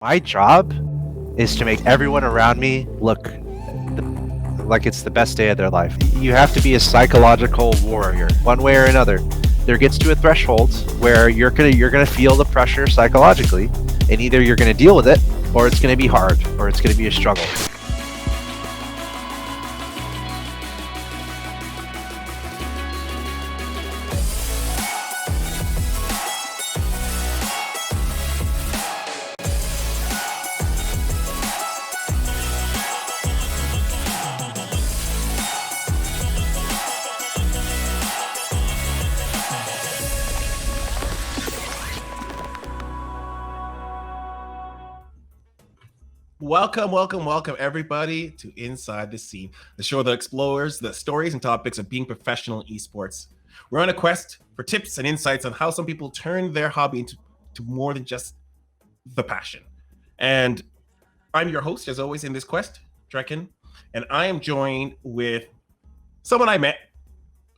My job is to make everyone around me look like it's the best day of their life. You have to be a psychological warrior, one way or another. There gets to a threshold where you're gonna feel the pressure psychologically, and either you're gonna deal with it, or it's gonna be hard, or it's gonna be a struggle. Welcome, everybody, to Inside the Scene, the show that explores the stories and topics of being professional in esports. We're on a quest for tips and insights on how some people turn their hobby into more than just the passion. And I'm your host, as always, in this quest, Drekken, and I am joined with someone I met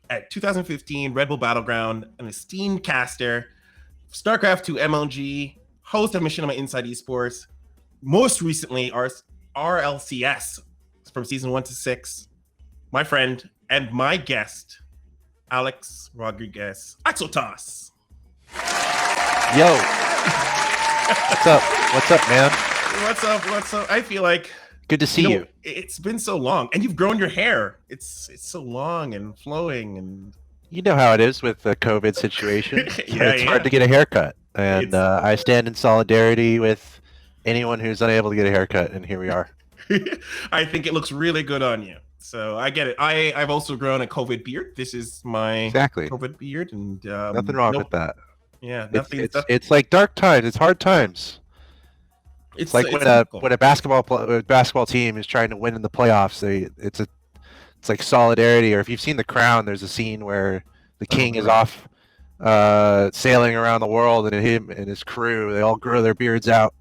at 2015 Red Bull Battleground, an esteemed caster, StarCraft 2 MLG, host of Machinima Inside Esports, most recently RLCS from season 1 to 6, my friend and my guest, Alex Rodriquez. Axeltoss. Yo. What's up, man? What's up? I feel like good to see you. It's been so long, and you've grown your hair. It's so long and flowing, and you know how it is with the COVID situation. It's hard to get a haircut, and I stand in solidarity with anyone who's unable to get a haircut, and here we are. I think it looks really good on you, so I get it. I've also grown a COVID beard. This is my COVID beard, and nothing wrong with that. Yeah, it's like dark times. It's hard times. It's like when a basketball team is trying to win in the playoffs. It's like solidarity. Or if you've seen The Crown, there's a scene where the king is off sailing around the world, and him and his crew, they all grow their beards out.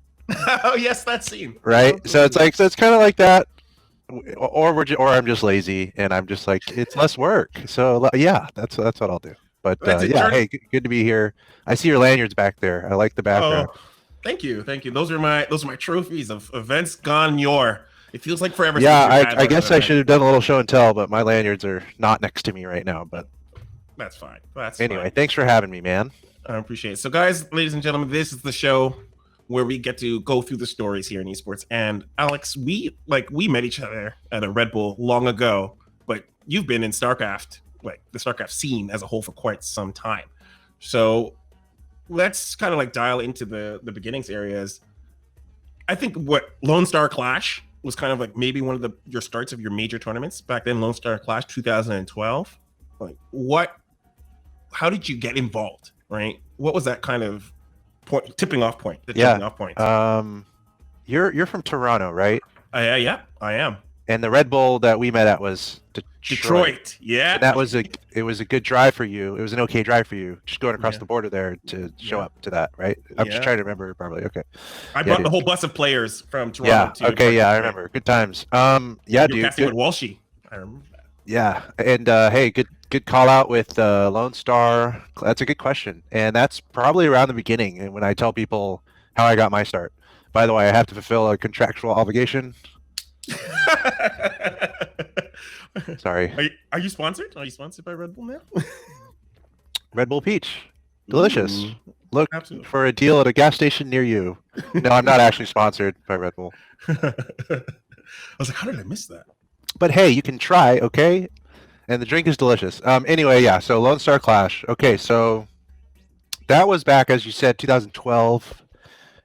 Oh yes, that scene. Right. So it's kind of like that, or I'm just lazy and I'm just like, it's less work. So yeah, that's what I'll do. But yeah, hey, good to be here. I see your lanyards back there. I like the background. Oh, thank you. Those are my trophies of events gone yore. It feels like forever. Yeah, I guess I should have done a little show and tell, but my lanyards are not next to me right now. But that's fine. Anyway, thanks for having me, man. I appreciate it. So, guys, ladies and gentlemen, this is the show where we get to go through the stories here in esports. And Alex, we met each other at a Red Bull long ago, but you've been in StarCraft, like the StarCraft scene as a whole, for quite some time. So let's kind of like dial into the beginnings areas. I think what Lone Star Clash was kind of like maybe one of your starts of your major tournaments back then. Lone Star Clash 2012. Like how did you get involved? Right? What was that kind of tipping off point? You're from Toronto, right? Yeah, I am. And the Red Bull that we met at was Detroit. Yeah, and it was a good drive for you. It was an okay drive for you, just going across the border there to show up to that, right? I'm just trying to remember probably. Okay. I brought the whole bus of players from Toronto. Yeah. Okay. Yeah, I remember. Good times. Yeah, dude. Casting with Walshy. I remember that. Yeah, and hey, good call out with Lone Star. That's a good question, and that's probably around the beginning. And when I tell people how I got my start, by the way, I have to fulfill a contractual obligation. Sorry. Are you sponsored? Are you sponsored by Red Bull now? Red Bull Peach, delicious. Look for a deal at a gas station near you. No, I'm not actually sponsored by Red Bull. I was like, how did I miss that? But hey, you can try, okay? And the drink is delicious. Anyway, yeah, so Lone Star Clash. Okay, so that was back, as you said, 2012.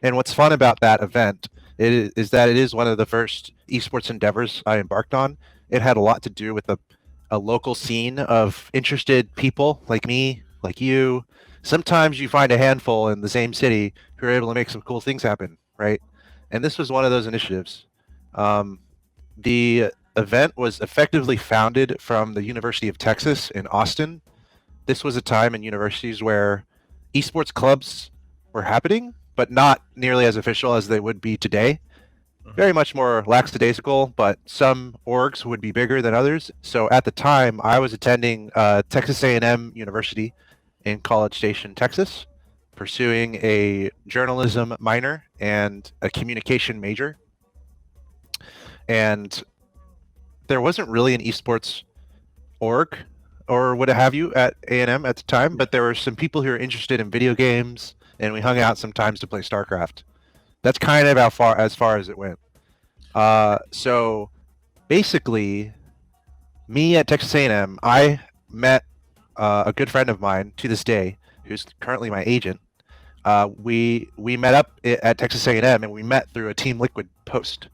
And what's fun about that event is that it is one of the first esports endeavors I embarked on. It had a lot to do with a local scene of interested people like me, like you. Sometimes you find a handful in the same city who are able to make some cool things happen, right? And this was one of those initiatives. The event was effectively founded from the University of Texas in Austin. This was a time in universities where esports clubs were happening, but not nearly as official as they would be today. Very much more lackadaisical, but some orgs would be bigger than others. So at the time, I was attending Texas A&M University in College Station, Texas. pursuing a journalism minor and a communication major. And there wasn't really an esports org or what have you at A&M at the time, but there were some people who were interested in video games, and we hung out sometimes to play StarCraft. That's kind of as far as it went. So basically, me at Texas A&M, I met a good friend of mine to this day, who's currently my agent. We met up at Texas A&M, and we met through a Team Liquid post.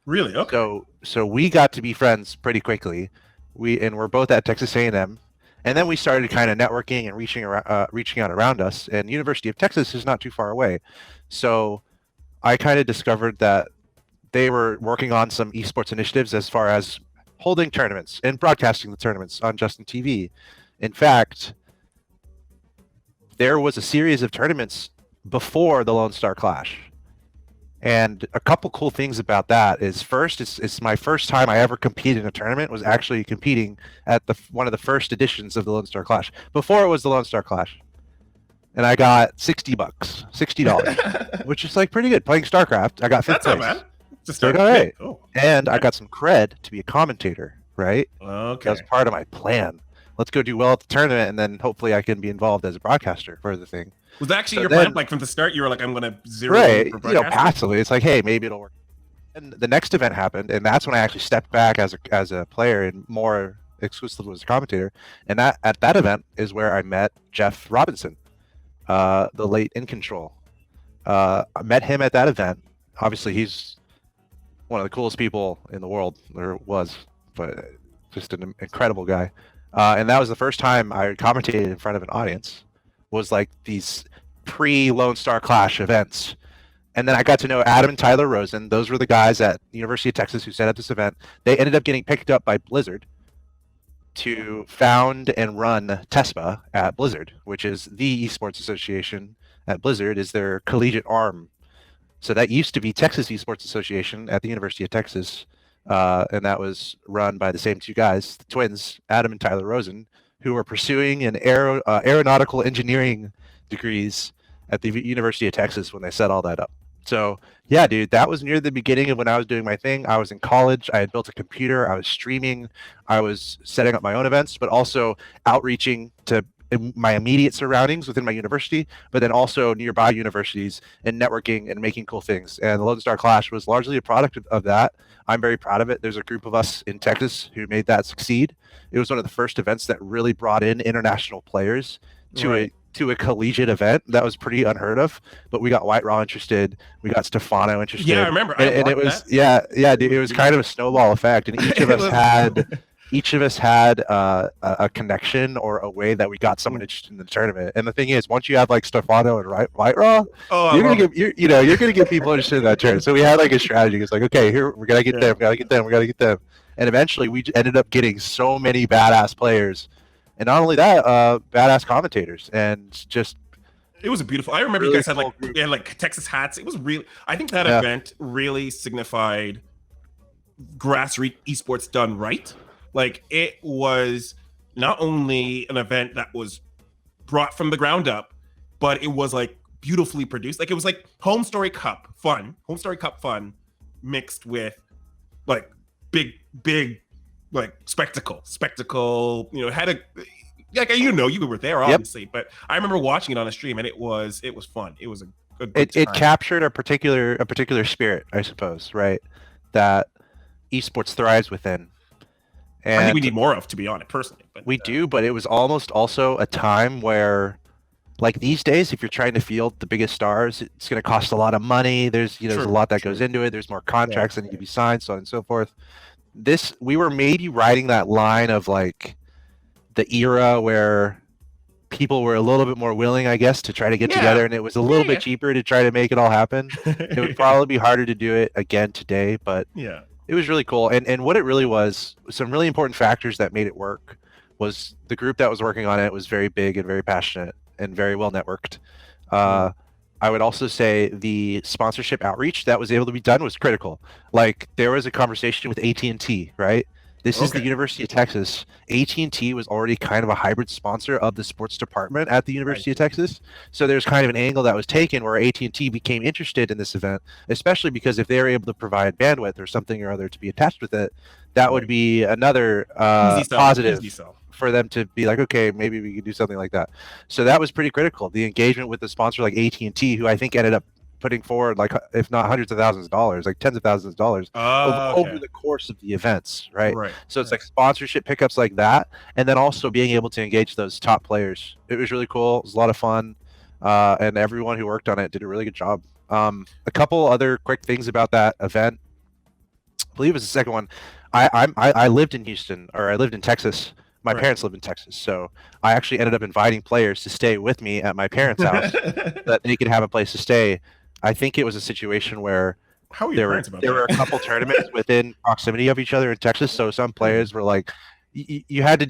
Really? Okay. So we got to be friends pretty quickly. We're both at Texas A&M, and then we started kind of networking and reaching out around us. And University of Texas is not too far away, so I kind of discovered that they were working on some esports initiatives as far as holding tournaments and broadcasting the tournaments on Justin TV. In fact, there was a series of tournaments before the Lone Star Clash. And a couple cool things about that is, first, it's my first time I ever competed in a tournament, was actually competing at one of the first editions of the Lone Star Clash. Before it was the Lone Star Clash. And I got $60, which is like pretty good. Playing StarCraft, I got fifth place. That's not bad. To start all right. Cool. And I got some cred to be a commentator, right? Okay. That was part of my plan. Let's go do well at the tournament, and then hopefully I can be involved as a broadcaster for the thing. Was that actually your plan? Like from the start, you were like, I'm going to zero right, in for broadcasting? Passively. It's like, hey, maybe it'll work. And the next event happened, and that's when I actually stepped back as a player and more exclusively as a commentator. And at that event is where I met Jeff Robinson, the late In Control. I met him at that event. Obviously, he's one of the coolest people in the world, or was, but just an incredible guy. And that was the first time I commentated in front of an audience, was like these pre-Lone Star Clash events. And then I got to know Adam and Tyler Rosen. Those were the guys at the University of Texas who set up this event. They ended up getting picked up by Blizzard to found and run TESPA at Blizzard, which is the esports association at Blizzard, is their collegiate arm. So that used to be Texas Esports Association at the University of Texas, and that was run by the same two guys, the twins, Adam and Tyler Rosen, who were pursuing an aeronautical engineering degrees at the University of Texas when they set all that up. So yeah, dude, that was near the beginning of when I was doing my thing. I was in college. I had built a computer. I was streaming. I was setting up my own events, but also outreaching to my immediate surroundings within my university, but then also nearby universities, and networking and making cool things. And the Lone Star Clash was largely a product of that. I'm very proud of it. There's a group of us in Texas who made that succeed. It was one of the first events that really brought in international players to a collegiate event. That was pretty unheard of. But we got White Raw interested. We got Stefano interested. Yeah, I remember. And it was dude, it was kind of a snowball effect. And each of us had a connection or a way that we got someone interested in the tournament. And the thing is, once you have like Stefano and White Raw, you're gonna get people interested in that tournament. So we had like a strategy. It's like, okay, here we're gonna get them, we gotta get them. And eventually we ended up getting so many badass players, and not only that, badass commentators, and just. It was a beautiful. I remember really you guys had like Texas hats. It was really. I think that event really signified grassroots esports done right. Like, it was not only an event that was brought from the ground up, but it was like beautifully produced. Like, it was like Home Story Cup fun mixed with like big like spectacle. You know, had a you were there obviously, but I remember watching it on a stream, and it was fun. It was a good time. It captured a particular spirit, I suppose, right? That esports thrives within. And I think we need more of, to be honest, personally. But, we do, but it was almost also a time where, like these days, if you're trying to field the biggest stars, it's going to cost a lot of money. There's a lot that goes into it. There's more contracts that need to be signed, so on and so forth. We were maybe riding that line of like the era where people were a little bit more willing, I guess, to try to get together, and it was a little bit cheaper to try to make it all happen. It would probably be harder to do it again today, but it was really cool. And what it really was, some really important factors that made it work, was the group that was working on it was very big and very passionate and very well networked. I would also say the sponsorship outreach that was able to be done was critical. Like, there was a conversation with AT&T, right? This is the Okay. University of Texas. AT&T was already kind of a hybrid sponsor of the sports department at the University of Texas. So there's kind of an angle that was taken where AT&T became interested in this event, especially because if they were able to provide bandwidth or something or other to be attached with it, that would be another Easy sell. positive Easy sell. for them to be like, okay, maybe we could do something like that. So that was pretty critical. The engagement with the sponsor like AT&T, who I think ended up putting forward like if not hundreds of thousands of dollars, like tens of thousands of dollars over Okay. the course of the events, right? Right. So it's like sponsorship pickups like that, and then also being able to engage those top players. It was really cool. It was a lot of fun, and everyone who worked on it did a really good job. A couple other quick things about that event. I believe it was the second one. I lived in Houston, or I lived in Texas. My parents live in Texas, so I actually ended up inviting players to stay with me at my parents' house that they could have a place to stay. I think it was a situation where How are your there were parents about there that? were a couple tournaments within proximity of each other in Texas, so some players were like, you had to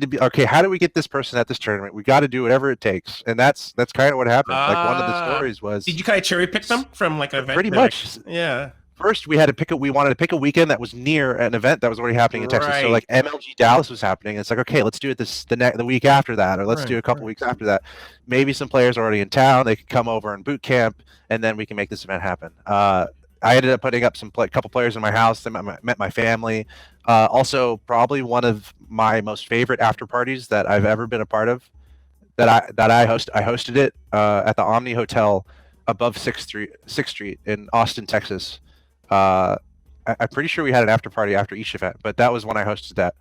be okay. How do we get this person at this tournament? We got to do whatever it takes, and that's kind of what happened. Like one of the stories was, Did you kind of cherry pick them from like an event? pretty much. Yeah. First, we wanted to pick a weekend that was near an event that was already happening in Texas. So like MLG Dallas was happening. It's like, okay, let's do it the week after that, or let's do a couple weeks after that. Maybe some players are already in town. They could come over and boot camp, and then we can make this event happen. I ended up putting up couple players in my house. They met my family. Also, probably one of my most favorite after parties that I've ever been a part of. I hosted it at the Omni Hotel above Sixth Street in Austin, Texas. I'm pretty sure we had an after party after each event, but that was when I hosted that.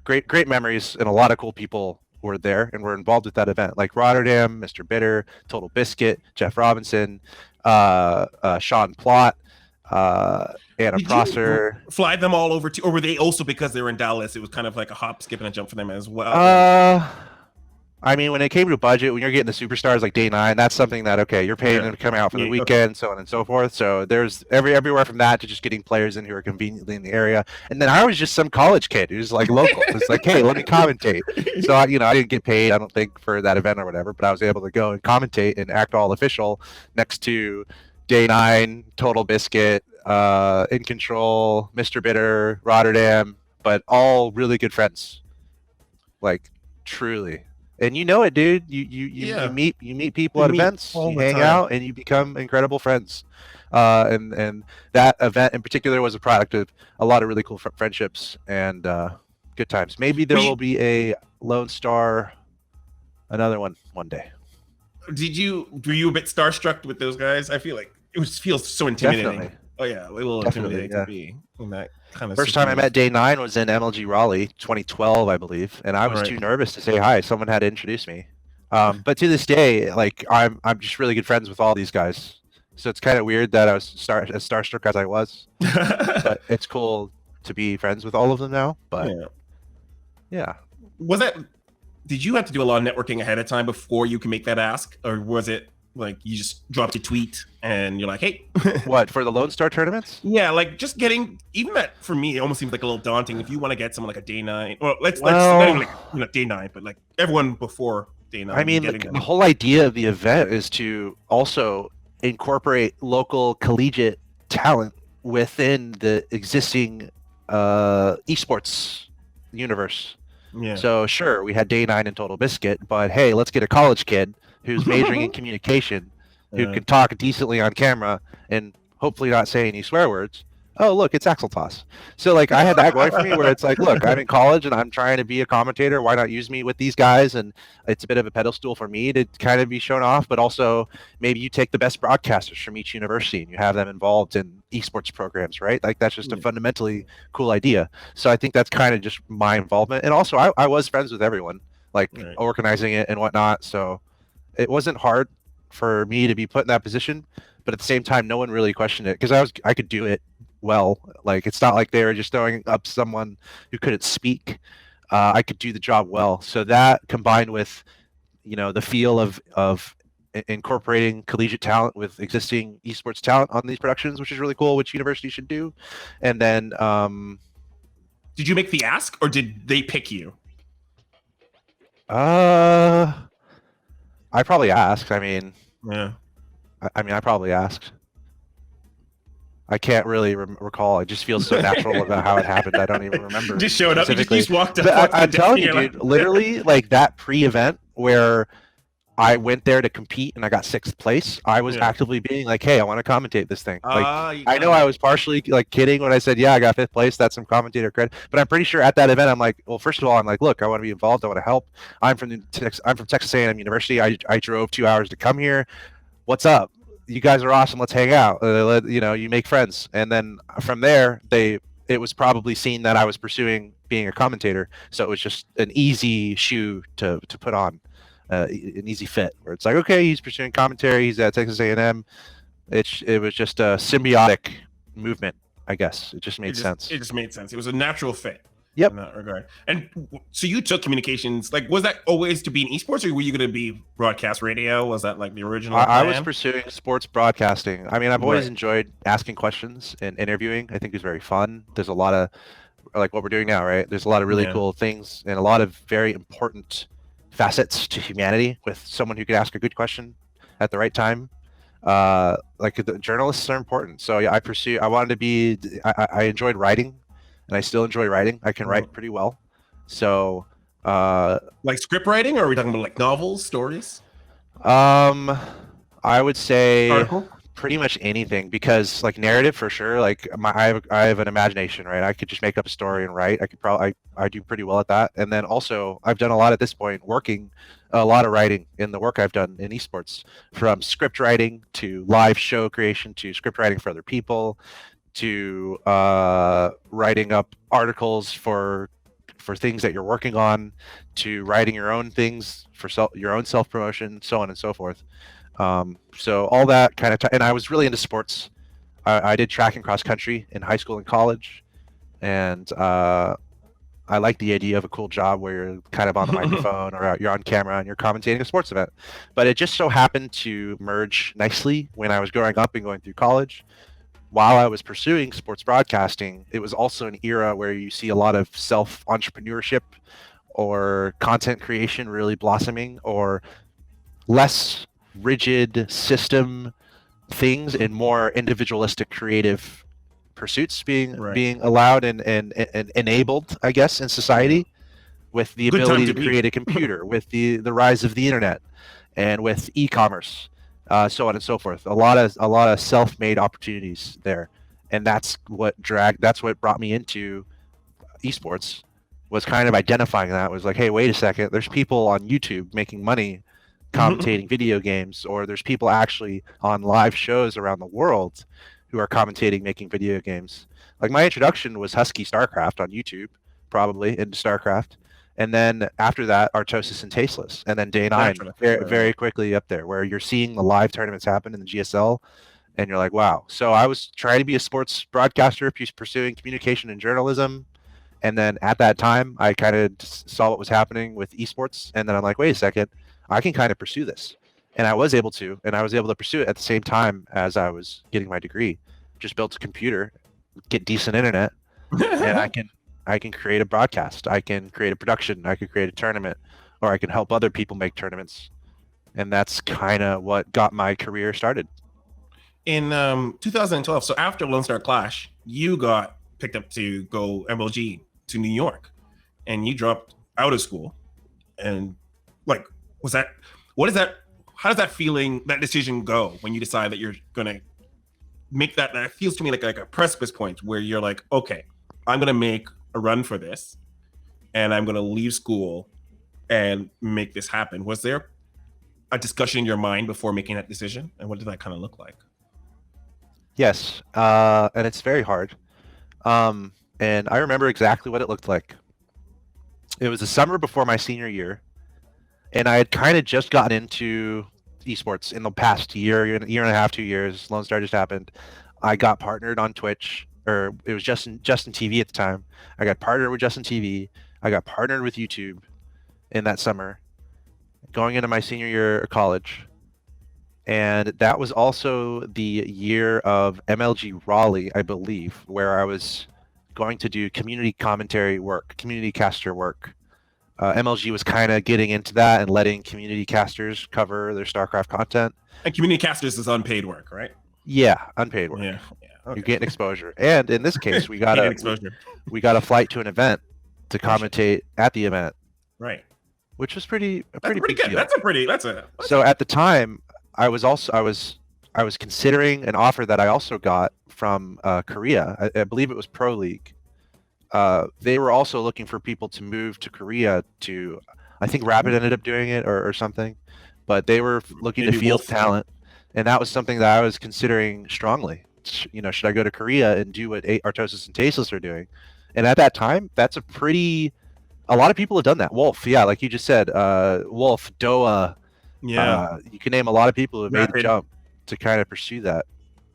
Great memories, and a lot of cool people were there and were involved with that event, like Rotterdam, Mr. Bitter, Total Biscuit, Jeff Robinson, Sean Plott, Anna Prosser. Fly them all over to, or were they also, because they were in Dallas, it was kind of like a hop, skip, and a jump for them as well? I mean, when it came to budget, when you're getting the superstars like Day 9, that's something that, okay, you're paying them to come out for the weekend, so on and so forth. So there's everywhere from that to just getting players in who are conveniently in the area. And then I was just some college kid who's like local. It's like, hey, let me commentate. So I didn't get paid, I don't think, for that event or whatever, but I was able to go and commentate and act all official next to Day 9, Total Biscuit, In Control, Mr. Bitter, Rotterdam, but all really good friends. Like, truly. And you know it, dude. You meet people at events, you hang out, and you become incredible friends. And that event in particular was a product of a lot of really cool friendships and good times. Maybe there will be a Lone Star, another one day. Were you a bit starstruck with those guys? I feel like it feels so intimidating. Definitely. Oh yeah, a little intimidating to be in that kind of. First time I met Day 9 was in MLG Raleigh, 2012, I believe, and I was too nervous to say hi. Someone had to introduce me. But to this day, like I'm just really good friends with all these guys. So it's kind of weird that I was as starstruck as I was. But it's cool to be friends with all of them now. But yeah. Did you have to do a lot of networking ahead of time before you can make that ask, or was it like you just dropped a tweet and you're like, hey? What, for the Lone Star tournaments? Yeah, like just getting, even that for me, it almost seems like a little daunting if you want to get someone like a Day 9. Well, let's not even like Day 9, but like everyone before Day 9. I mean, the whole idea of the event is to also incorporate local collegiate talent within the existing esports universe. Yeah. So sure, we had Day 9 and Total Biscuit, but hey, let's get a college kid who's majoring in communication, who can talk decently on camera and hopefully not say any swear words. Oh, look, it's Axeltoss. So like I had that going for me where it's like, look, I'm in college and I'm trying to be a commentator. Why not use me with these guys? And it's a bit of a pedestal for me to kind of be shown off, but also maybe you take the best broadcasters from each university and you have them involved in esports programs, right? Like that's just a fundamentally cool idea. So I think that's kind of just my involvement. And also I was friends with everyone, like organizing it and whatnot. So it wasn't hard for me to be put in that position, but at the same time, no one really questioned it because I could do it well. Like it's not like they were just throwing up someone who couldn't speak. I could do the job well. So that combined with, the feel of incorporating collegiate talent with existing esports talent on these productions, which is really cool, which universities should do. And then, did you make the ask or did they pick you? I probably asked. I mean, yeah. I probably asked. I can't really recall. It just feels so natural about how it happened. I don't even remember Just showed up. You specifically. just walked up. But Walked to the I'm desk, telling and you, you're dude, like, literally, like that pre-event where I went there to compete and I got 6th place, I was yeah. actively being like, "Hey, I want to commentate this thing." Like, You I know got I it. was partially like kidding when I said, "Yeah, I got 5th place. That's some commentator credit." But I'm pretty sure at that event, I'm like, "Well, first of all, I'm like, look, I want to be involved. I want to help. I'm from Texas A&M University. I drove 2 hours to come here. What's up? You guys are awesome. Let's hang out. You make friends." And then from there, it was probably seen that I was pursuing being a commentator, so it was just an easy shoe to put on, an easy fit. Where it's like, okay, he's pursuing commentary. He's at Texas A&M. It was just a symbiotic movement, I guess. It just made sense. It just made sense. It was a natural fit. Yep. In that regard. And so you took communications. Like, was that always to be in esports, or were you going to be broadcast radio? Was that like the original plan? I was pursuing sports broadcasting. I mean, I've always Right. enjoyed asking questions and interviewing. I think it's very fun. There's a lot of, like what we're doing now, right? There's a lot of really Yeah. cool things and a lot of very important facets to humanity with someone who could ask a good question at the right time. Like the journalists are important. So yeah, I wanted to be, I enjoyed writing and I still enjoy writing. I can write pretty well. So, like script writing, or are we talking about like novels, stories? I would say Article? pretty much anything, because like narrative for sure. Like I have an imagination, right? I could just make up a story and write. I could probably I do pretty well at that. And then also I've done a lot at this point, working a lot of writing in the work I've done in esports, from script writing to live show creation to script writing for other people to writing up articles for things that you're working on, to writing your own things for your own self promotion, so on and so forth. So all that kind of and I was really into sports. I did track and cross country in high school and college, and I like the idea of a cool job where you're kind of on the microphone or you're on camera and you're commentating a sports event. But it just so happened to merge nicely when I was growing up and going through college. While I was pursuing sports broadcasting, it was also an era where you see a lot of self-entrepreneurship or content creation really blossoming, or less rigid system things and more individualistic creative pursuits being allowed and enabled, I guess, in society, with the ability to create a computer, with the rise of the internet, and with e-commerce, so on and so forth. A lot of self-made opportunities there, and that's what brought me into esports. Was kind of identifying that. Was like, hey, wait a second, there's people on YouTube making money commentating video games, or there's people actually on live shows around the world who are commentating making video games. Like my introduction was Husky StarCraft on YouTube, probably into StarCraft, and then after that Artosis and Tasteless, and then Day 9 very quickly up there, where you're seeing the live tournaments happen in the GSL, and you're like, wow. So I was trying to be a sports broadcaster, pursuing communication and journalism, and then at that time I kind of saw what was happening with esports, and then I'm like, wait a second, I can kind of pursue this. And I was able to pursue it at the same time as I was getting my degree. Just built a computer, get decent internet, and I can create a broadcast. I can create a production. I can create a tournament, or I can help other people make tournaments. And that's kind of what got my career started. In 2012, so after Lone Star Clash, you got picked up to go MLG to New York, and you dropped out of school. And like, how does that decision go when you decide that you're gonna make that? That feels to me like a precipice point where you're like, okay, I'm gonna make a run for this, and I'm gonna leave school and make this happen. Was there a discussion in your mind before making that decision, and what did that kind of look like? Yes, and it's very hard. And I remember exactly what it looked like. It was the summer before my senior year, and I had kind of just gotten into esports in the past year and a half, 2 years. Lone Star just happened. I got partnered on Twitch, or it was Justin TV at the time. I got partnered with Justin TV. I got partnered with YouTube in that summer, going into my senior year of college. And that was also the year of MLG Raleigh, I believe, where I was going to do community commentary work, community caster work. MLG was kind of getting into that and letting community casters cover their StarCraft content. And community casters is unpaid work, right? Yeah, unpaid work. Yeah. You're getting exposure, and in this case, we got exposure. we got a flight to an event to commentate at the event, right? Which was pretty pretty big good. deal. That's a. So at the time, I was considering an offer that I also got from Korea. I believe it was Pro League. They were also looking for people to move to Korea to. I think Rapid ended up doing it or something, but they were looking to field talent, and that was something that I was considering strongly. You know, should I go to Korea and do what Artosis and Tasteless are doing? And at that time, that's a lot of people have done that. Wolf, yeah, like you just said, Wolf, Doa, you can name a lot of people who have made the jump to kind of pursue that.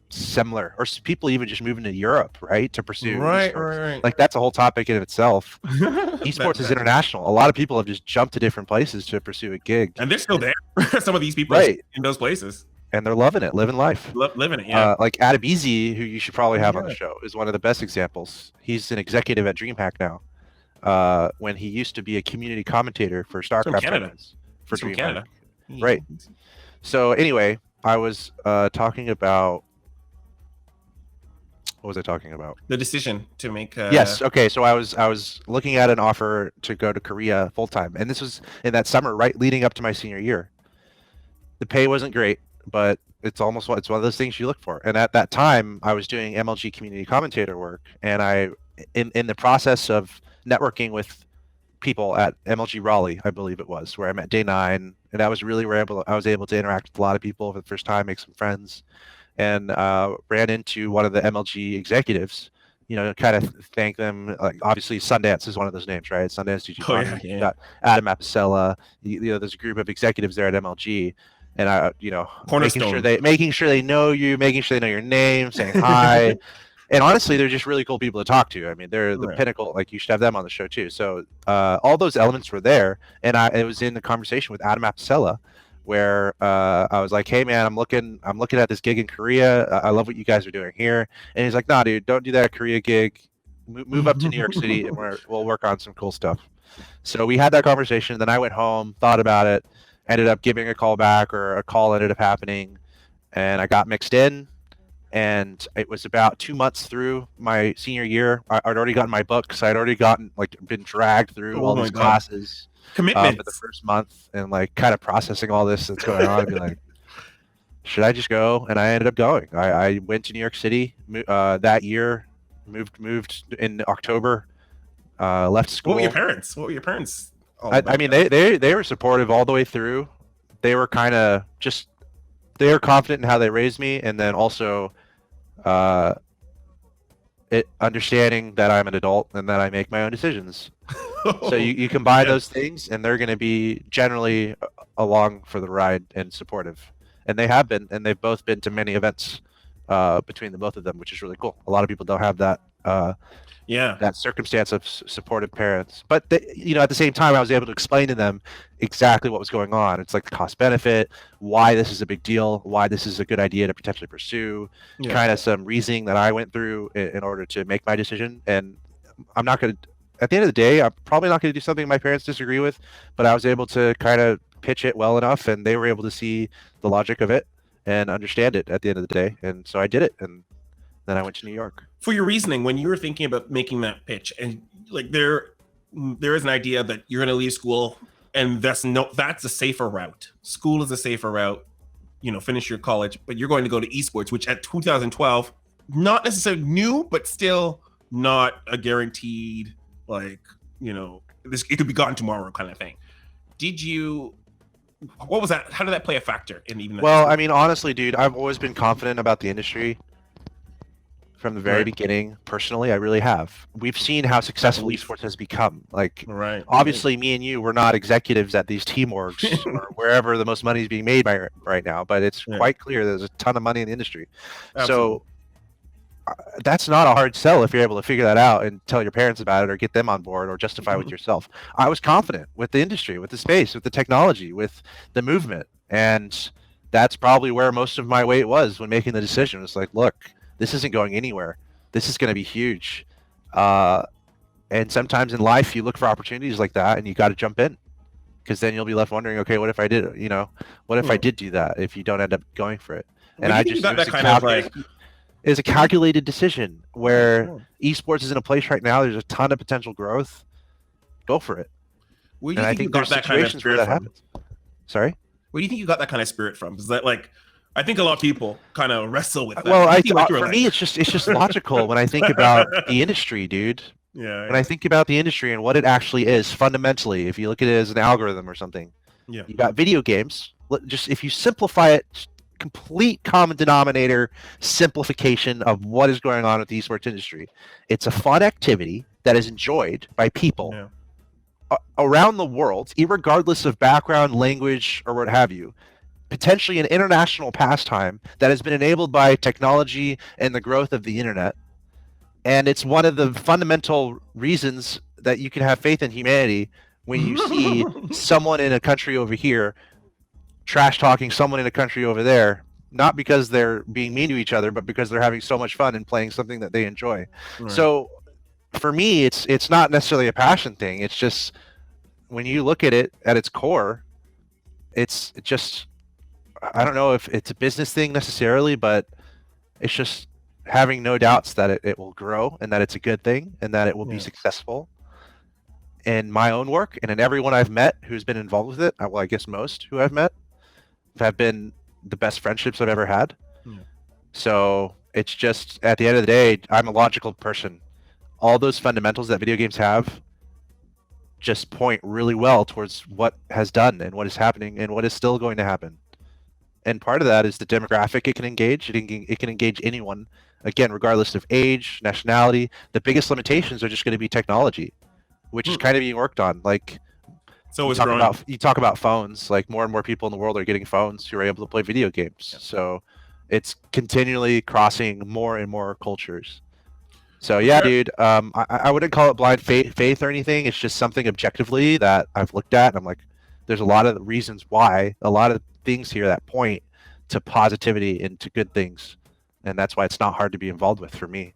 Similar, or people even just moving to Europe, right, to pursue right. Like that's a whole topic in itself. Esports is international. A lot of people have just jumped to different places to pursue a gig, and they're still there. Some of these people in those places, and they're loving it, living life, living it. Yeah, like Adabizi, who you should probably have on the show, is one of the best examples. He's an executive at DreamHack now. When he used to be a community commentator for StarCraft tournaments for DreamHack. Canada. Right. So anyway, I was talking about. What was I talking about? The decision to make. Yes. Okay. So I was looking at an offer to go to Korea full time, and this was in that summer, right, leading up to my senior year. The pay wasn't great, but it's one of those things you look for. And at that time, I was doing MLG community commentator work, and in the process of networking with people at MLG Raleigh, I believe it was, where I met Day 9, and I was able to interact with a lot of people for the first time, make some friends. And ran into one of the MLG executives, you know, kind of thank them. Like obviously, Sundance is one of those names, right? Sundance, DG, got Adam Apicella. You know, there's a group of executives there at MLG, and making sure they know you, making sure they know your name, saying hi. And honestly, they're just really cool people to talk to. I mean, they're the pinnacle. Like you should have them on the show too. So all those elements were there, and it was in the conversation with Adam Apicella, where I was like, hey man, I'm looking at this gig in Korea. I love what you guys are doing here. And he's like, nah, dude, don't do that Korea gig. Move up to New York City and we'll work on some cool stuff. So we had that conversation. Then I went home, thought about it, ended up giving a call back, or a call ended up happening, and I got mixed in. And it was about 2 months through my senior year. I'd already gotten my books. I'd already been dragged through all these classes. Commitment for the first month, and like kind of processing all this that's going on, and be like, should I just go? And I ended up going. I went to New York City that year, moved in October, left school. What were your parents? I mean, they were supportive all the way through. They were they were confident in how they raised me, and then also understanding that I'm an adult and that I make my own decisions. So you combine those things, and they're going to be generally along for the ride and supportive. And they have been, and they've both been to many events between the both of them, which is really cool. A lot of people don't have that that circumstance of supportive parents. But at the same time, I was able to explain to them exactly what was going on. It's like the cost benefit, why this is a big deal, why this is a good idea to potentially pursue, kind of some reasoning that I went through in order to make my decision. And I'm not going to, at the end of the day, I'm probably not going to do something my parents disagree with, but I was able to kind of pitch it well enough, and they were able to see the logic of it and understand it at the end of the day. And so I did it, and then I went to New York. For your reasoning, when you were thinking about making that pitch, and like there is an idea that you're going to leave school, and that's a safer route. School is a safer route. Finish your college, but you're going to go to esports, which at 2012, not necessarily new, but still not a guaranteed, it could be gone tomorrow kind of thing. What was that? How did that play a factor in even that? Well, I mean, honestly, dude, I've always been confident about the industry from the very beginning. Personally, I really have. We've seen how successful esports has become. Obviously, me and you, we're not executives at these team orgs or wherever the most money is being made right now, but it's quite clear there's a ton of money in the industry. Absolutely. So that's not a hard sell if you're able to figure that out and tell your parents about it, or get them on board, or justify with yourself. I was confident with the industry, with the space, with the technology, with the movement, and that's probably where most of my weight was when making the decision. It's like, look, this isn't going anywhere. This is going to be huge. And sometimes in life, you look for opportunities like that, and you got to jump in, because then you'll be left wondering, okay, what if I did? What if I did do that? If you don't end up going for it, and I just is a calculated decision where esports is in a place right now. There's a ton of potential growth. Go for it. Where do And you I think you think got there's that kind of situations where spirit that from? happens. Sorry? Where do you think you got that kind of spirit from? Is that like, I think a lot of people kind of wrestle with that. Well, What do you think you were for like? me, it's just logical when I think about the industry, dude. Yeah. When I think about the industry and what it actually is fundamentally, if you look at it as an algorithm or something, Yeah. you got video games. Just if you simplify it, complete common denominator simplification of what is going on with the esports industry. It's a fun activity that is enjoyed by people around the world, regardless of background, language, or what have you. Potentially an international pastime that has been enabled by technology and the growth of the internet. And it's one of the fundamental reasons that you can have faith in humanity when you see someone in a country over here trash talking someone in a country over there, not because they're being mean to each other, but because they're having so much fun and playing something that they enjoy. Right. So for me, it's not necessarily a passion thing. It's just when you look at it at its core, it's just, I don't know if it's a business thing necessarily, but it's just having no doubts that it will grow and that it's a good thing and that it will be successful. In my own work and in everyone I've met who's been involved with it, well, I guess most who I've met have been the best friendships I've ever had. So it's just, at the end of the day, I'm a logical person. All those fundamentals that video games have just point really well towards what has done and what is happening and what is still going to happen. And part of that is the demographic it can engage. It can engage anyone, again, regardless of age, nationality. The biggest limitations are just going to be technology, which is kind of being worked on. Like, so you talk about phones, like more and more people in the world are getting phones who are able to play video games. So it's continually crossing more and more cultures. So yeah, dude, I wouldn't call it blind faith or anything. It's just something objectively that I've looked at, and I'm like, there's a lot of reasons why, a lot of things here that point to positivity and to good things, and that's why it's not hard to be involved with for me.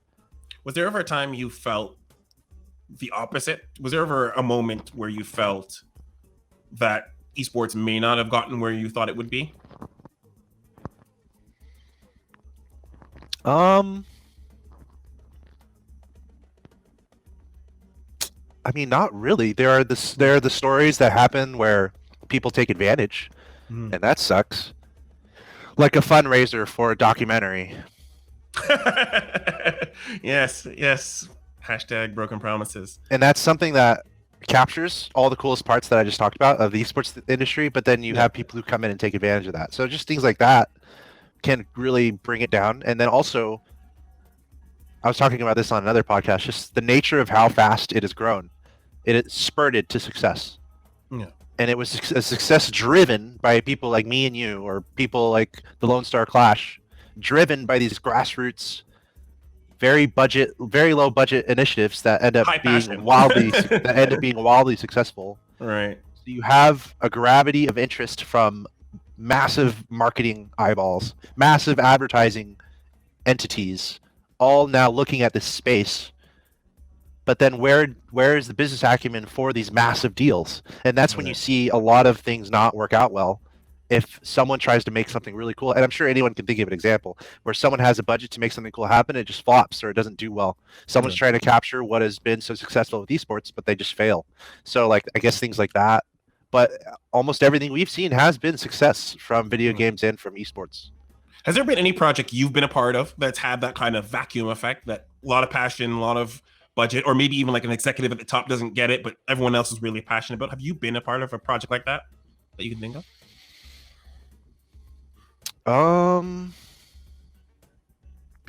Was there ever a time you felt the opposite? Was there ever a moment where you felt that esports may not have gotten where you thought it would be? I mean, not really. There are the stories that happen where people take advantage, and that sucks. Like a fundraiser for a documentary. Yes. Hashtag broken promises. And that's something that captures all the coolest parts that I just talked about of the esports industry, but then you have people who come in and take advantage of that. So just things like that can really bring it down. And then also, I was talking about this on another podcast, just the nature of how fast it has grown. It spurted to success. Yeah. And it was a success driven by people like me and you, or people like the Lone Star Clash, driven by these grassroots, very low budget initiatives that end up being wildly successful. Right. So you have a gravity of interest from massive marketing eyeballs, massive advertising entities, all now looking at this space. But then where is the business acumen for these massive deals? And that's when you see a lot of things not work out well. If someone tries to make something really cool, and I'm sure anyone can think of an example where someone has a budget to make something cool happen, it just flops or it doesn't do well. Someone's trying to capture what has been so successful with esports, but they just fail. So like, I guess things like that. But almost everything we've seen has been success from video games and from esports. Has there been any project you've been a part of that's had that kind of vacuum effect, that a lot of passion, a lot of budget, or maybe even like an executive at the top doesn't get it, but everyone else is really passionate about? Have you been a part of a project like that you can think of?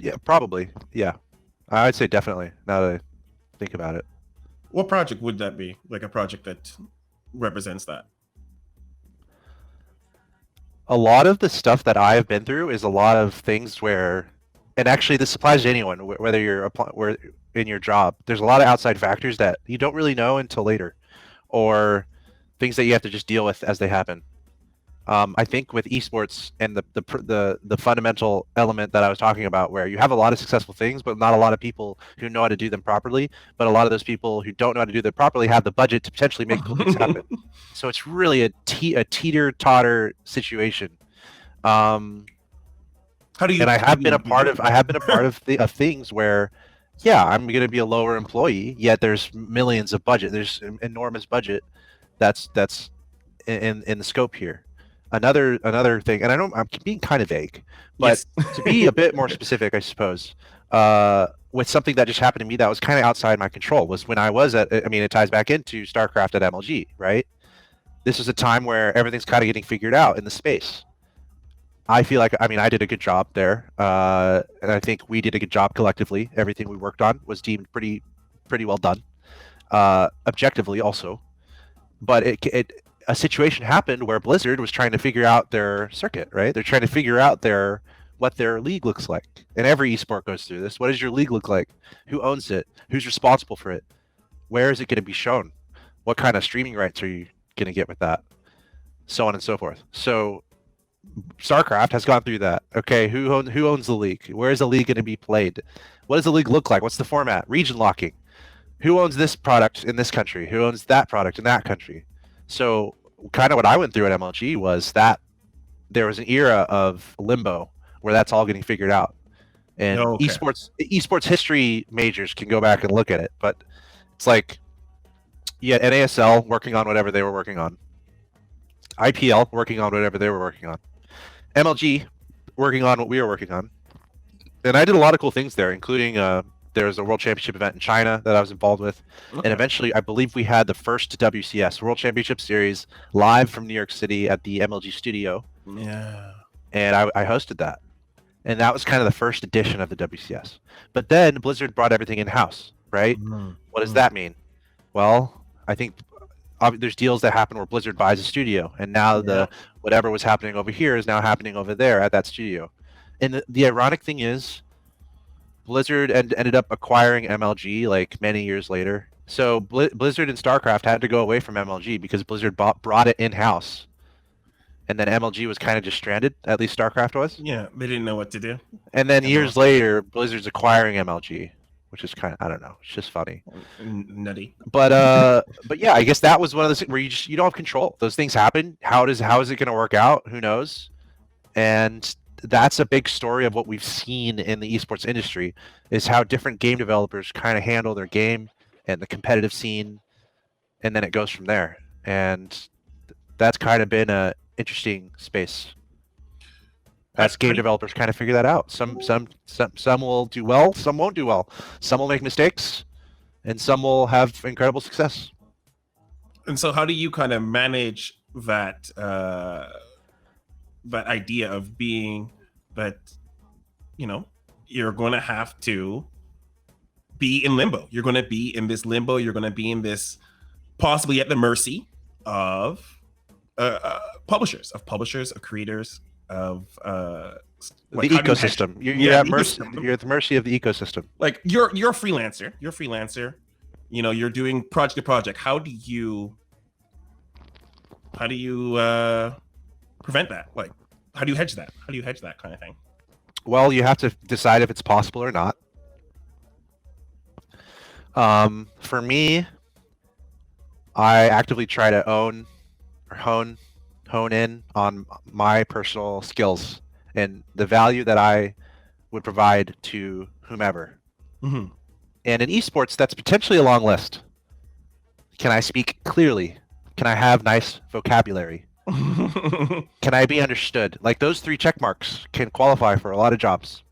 Yeah, probably. Yeah, I'd say definitely. Now that I think about it. What project would that be? Like a project that represents that? A lot of the stuff that I've been through is a lot of things where, and actually this applies to anyone, whether you're in your job, there's a lot of outside factors that you don't really know until later, or things that you have to just deal with as they happen. I think with esports and the fundamental element that I was talking about, where you have a lot of successful things, but not a lot of people who know how to do them properly. But a lot of those people who don't know how to do them properly have the budget to potentially make cool things happen. So it's really a teeter-totter situation. How do you? And I How have do been a you part do of that? of things where, yeah, I'm going to be a lower employee, yet there's millions of budget. There's enormous budget that's in the scope here. Another thing, and I'm being kind of vague, but Yes. to be a bit more specific, I suppose, with something that just happened to me that was kind of outside my control was when I was at. I mean, it ties back into StarCraft at MLG, right? This was a time where everything's kind of getting figured out in the space. I feel like, I mean, I did a good job there, and I think we did a good job collectively. Everything we worked on was deemed pretty well done, objectively also. But a situation happened where Blizzard was trying to figure out their circuit, right? They're trying to figure out what their league looks like. And every esport goes through this. What does your league look like? Who owns it? Who's responsible for it? Where is it going to be shown? What kind of streaming rights are you going to get with that? So on and so forth. So StarCraft has gone through that. Okay, who owns the league? Where is the league going to be played? What does the league look like? What's the format? Region locking. Who owns this product in this country? Who owns that product in that country? So kind of what I went through at MLG was that there was an era of limbo where that's all getting figured out. And Okay. esports history majors can go back and look at it, but it's like, yeah, NASL working on whatever they were working on, IPL working on whatever they were working on, MLG working on what we were working on, and I did a lot of cool things there, including there was a World Championship event in China that I was involved with, and Okay. eventually I believe we had the first WCS World Championship Series live from New York City at the MLG studio, Yeah. and I hosted that, and that was kind of the first edition of the WCS. But then Blizzard brought everything in house, right? Mhm. What does that mean? Well, I think there's deals that happen where Blizzard buys a studio, and now Yeah. whatever was happening over here is now happening over there at that studio. And the ironic thing is, Blizzard ended up acquiring MLG like many years later. So Blizzard and StarCraft had to go away from MLG because Blizzard brought it in house, and then MLG was kind of just stranded. At least StarCraft was. Yeah. They didn't know what to do. And then And years later, Blizzard's acquiring MLG, which is kind of, I don't know, it's just funny. Nutty. But yeah, I guess that was one of those things where you don't have control. Those things happen. How is it going to work out? Who knows? And that's a big story of what we've seen in the esports industry is how different game developers kind of handle their game and the competitive scene, and then it goes from there. And that's kind of been a interesting space as game developers kind of figure that out. Some will do well, some won't do well. Some will make mistakes, and some will have incredible success. And so, how do you kind of manage that that idea of being that you're going to have to be in limbo? You're going to be in this limbo. You're going to be in this possibly at the mercy of publishers, of creators, of the ecosystem. You're at mercy. You're at the mercy of the ecosystem. Like you're a freelancer. You're a freelancer. You're doing project to project. How do you prevent that? Like, how do you hedge that? How do you hedge that kind of thing? Well, you have to decide if it's possible or not. For me, I actively try to own or hone in on my personal skills and the value that I would provide to whomever. Mm-hmm. And in esports, that's potentially a long list. Can I speak clearly? Can I have nice vocabulary? Can I be understood? Like those 3 check marks can qualify for a lot of jobs.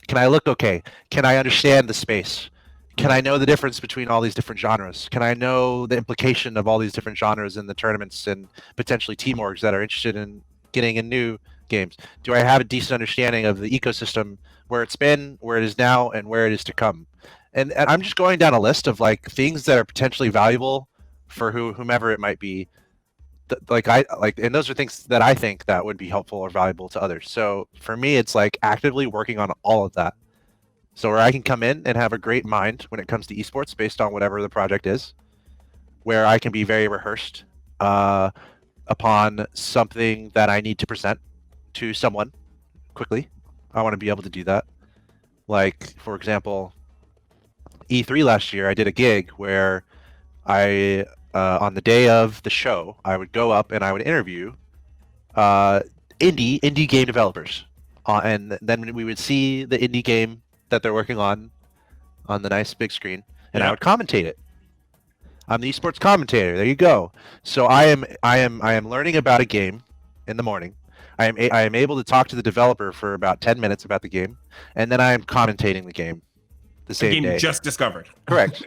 Can I look okay? Can I understand the space? Can I know the difference between all these different genres? Can I know the implication of all these different genres in the tournaments and potentially team orgs that are interested in getting in new games? Do I have a decent understanding of the ecosystem, where it's been, where it is now, and where it is to come? And I'm just going down a list of like things that are potentially valuable for whomever it might be. And those are things that I think that would be helpful or valuable to others. So for me, it's like actively working on all of that. So where I can come in and have a great mind when it comes to esports based on whatever the project is, where I can be very rehearsed upon something that I need to present to someone quickly. I want to be able to do that. Like, for example, E3 last year, I did a gig where on the day of the show, I would go up and I would interview indie game developers. and then we would see the indie game that they're working on the nice big screen, and I would commentate it. I'm the esports commentator. There you go. So I am learning about a game in the morning. I am able to talk to the developer for about 10 minutes about the game, and then I am commentating the game the same game day. Just discovered. Correct.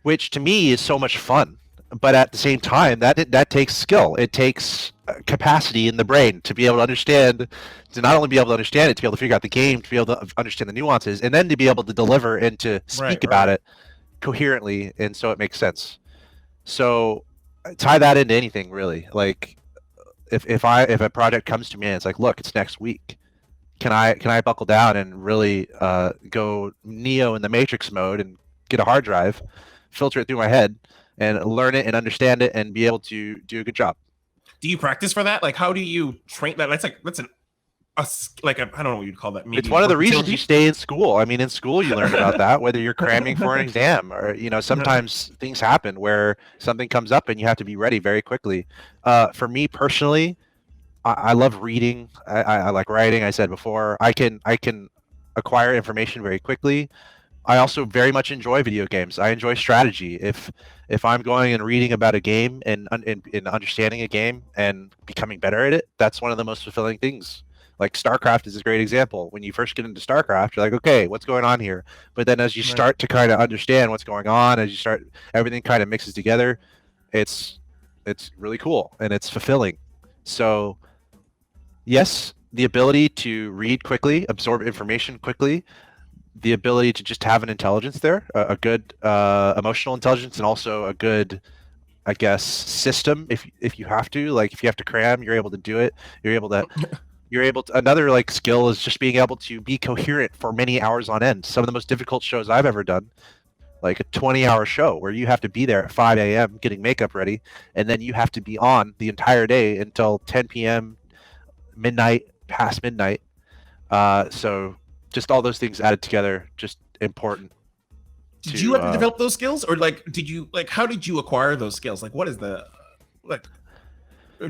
Which to me is so much fun, but at the same time, that takes skill. It takes capacity in the brain to be able to understand, to not only be able to understand it, to be able to figure out the game, to be able to understand the nuances, and then to be able to deliver and to speak about it coherently, and so it makes sense. So tie that into anything really. Like if a project comes to me and it's like, look, it's next week. Can I buckle down and really go Neo in the Matrix mode and get a hard drive, filter it through my head, and learn it and understand it and be able to do a good job? Do you practice for that? Like, how do you train that? That's I don't know what you'd call that. Maybe it's one of the reasons you stay in school. I mean, in school you learn about that, whether you're cramming for an exam or, sometimes things happen where something comes up and you have to be ready very quickly. For me personally, I love reading. I like writing. I said before, I can acquire information very quickly. I also very much enjoy video games. I enjoy strategy. If I'm going and reading about a game and understanding a game and becoming better at it, that's one of the most fulfilling things. Like StarCraft is a great example. When you first get into StarCraft, you're like, okay, what's going on here? But then as you start to kind of understand what's going on, as you start, everything kind of mixes together. It's really cool and it's fulfilling. So yes, the ability to read quickly, absorb information quickly, the ability to just have an intelligence there, a good emotional intelligence, and also a good, I guess, system. If you have to, like if you have to cram, you're able to do it. You're able to. Another like skill is just being able to be coherent for many hours on end. Some of the most difficult shows I've ever done, like a 20-hour show where you have to be there at 5 a.m. getting makeup ready, and then you have to be on the entire day until 10 p.m. midnight, past midnight. So just all those things added together, just important. Did you have to develop those skills, or how did you acquire those skills? Like, what is the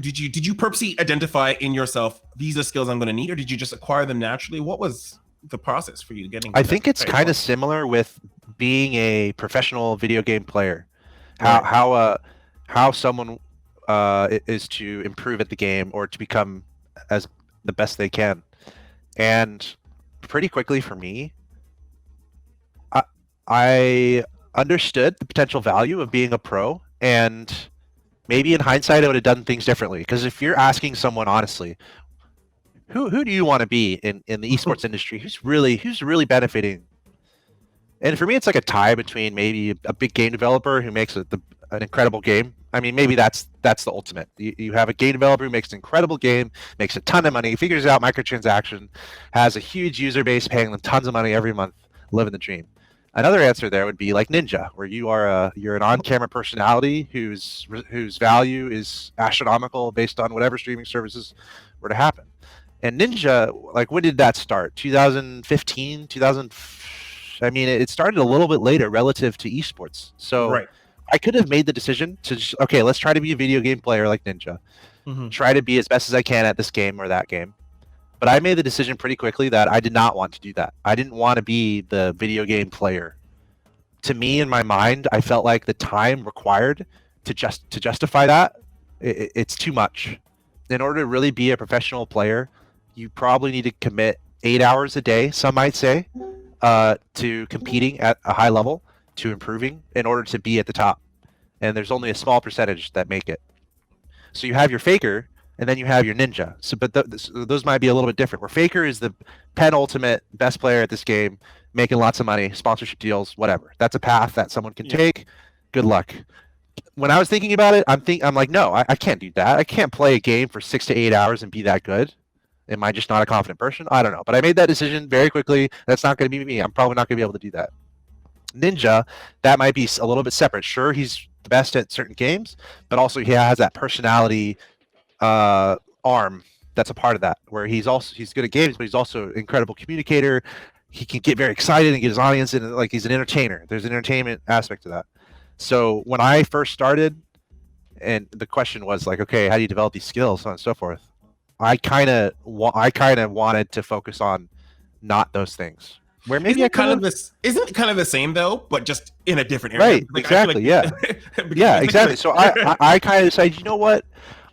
did you purposely identify in yourself, these are skills I'm going to need, or did you just acquire them naturally? What was the process for you getting? I think it's kind of similar with being a professional video game player. How someone is to improve at the game or to become as the best they can. And pretty quickly for me, I understood the potential value of being a pro, and maybe in hindsight I would have done things differently. Because if you're asking someone honestly, who do you want to be in the esports industry? Who's really benefiting? And for me, it's like a tie between maybe a big game developer who makes an incredible game. I mean, maybe that's the ultimate. You have a game developer who makes an incredible game, makes a ton of money, figures out microtransaction, has a huge user base, paying them tons of money every month, living the dream. Another answer there would be like Ninja, where you're an on-camera personality whose value is astronomical based on whatever streaming services were to happen. And Ninja, like, when did that start? 2015, 2000. I mean, it started a little bit later relative to esports. So I could have made the decision to just, okay, let's try to be a video game player like Ninja. Try to be as best as I can at this game or that game. But I made the decision pretty quickly that I did not want to do that. I didn't want to be the video game player. To me, in my mind, I felt like the time required to justify that, it's too much. In order to really be a professional player, you probably need to commit 8 hours a day, some might say, to competing at a high level, to improving in order to be at the top. And there's only a small percentage that make it. So you have your faker, and then you have your ninja. So, but those might be a little bit different. Where faker is the penultimate best player at this game, making lots of money, sponsorship deals, whatever. That's a path that someone can take. Good luck. When I was thinking about it, I'm like, no, I can't do that. I can't play a game for 6 to 8 hours and be that good. Am I just not a confident person? I don't know. But I made that decision very quickly. That's not going to be me. I'm probably not going to be able to do that. Ninja, that might be a little bit separate. Sure, he's the best at certain games, but also he has that personality arm that's a part of that, where he's good at games, but he's also an incredible communicator. He can get very excited and get his audience in, like he's an entertainer. There's an entertainment aspect to that. So when I first started, and the question was like, okay, how do you develop these skills, so on and so forth? I kind of wanted to focus on not those things. Where maybe I Isn't could kind of have. this isn't it kind of the same though, but just in a different area? Right, Like I feel exactly, yeah. like because Yeah, it's like exactly. So I kind of decided, you know what?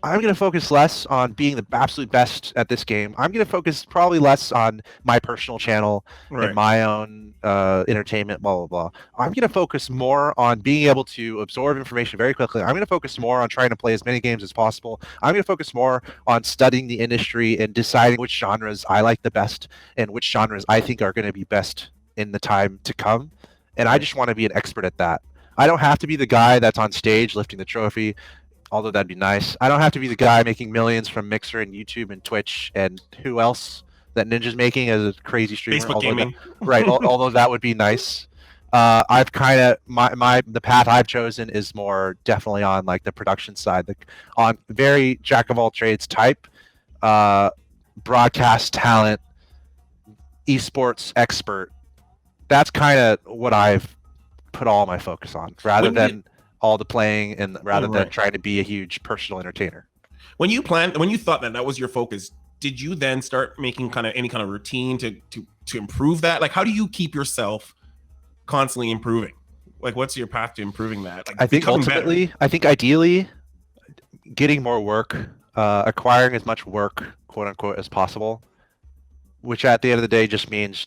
I'm going to focus less on being the absolute best at this game. I'm going to focus probably less on my personal channel and right. my own entertainment, blah, blah, blah. I'm going to focus more on being able to absorb information very quickly. I'm going to focus more on trying to play as many games as possible. I'm going to focus more on studying the industry and deciding which genres I like the best and which genres I think are going to be best in the time to come. And I Right. just want to be an expert at that. I don't have to be the guy that's on stage lifting the trophy, although that'd be nice. I don't have to be the guy making millions from Mixer and YouTube and Twitch and who else that Ninja's making as a crazy streamer. Facebook gaming. Right, although that would be nice. I've kind of the path I've chosen is more definitely on like the production side, on very jack of all trades type, broadcast talent, esports expert. That's kind of what I've put all my focus on, rather than all the playing and rather than trying to be a huge personal entertainer. When you thought that was your focus, did you then start making kind of any kind of routine to improve that? Like, how do you keep yourself constantly improving? Like, what's your path to improving that? Like, I think ultimately, better? I think ideally, getting more work, acquiring as much work, quote unquote, as possible, which at the end of the day just means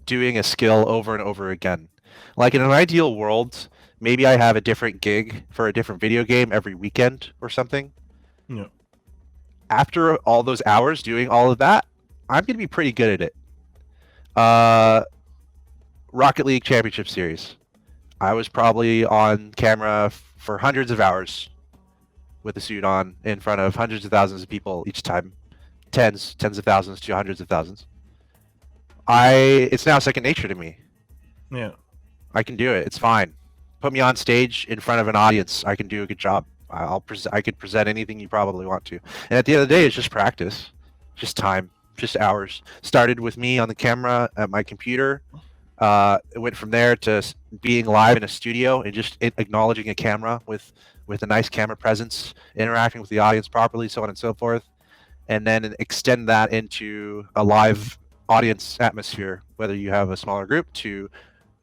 doing a skill over and over again. Like in an ideal world, maybe I have a different gig for a different video game every weekend or something. Yeah. After all those hours doing all of that, I'm going to be pretty good at it. Rocket League Championship Series. I was probably on camera for hundreds of hours with a suit on in front of hundreds of thousands of people each time. Tens of thousands to hundreds of thousands. It's now second nature to me. Yeah. I can do it. It's fine. Put me on stage in front of an audience. I can do a good job. I could present anything you probably want to. And at the end of the day, it's just practice, just time, just hours. Started with me on the camera at my computer. It went from there to being live in a studio and just acknowledging a camera with a nice camera presence, interacting with the audience properly, so on and so forth. And then extend that into a live audience atmosphere, whether you have a smaller group to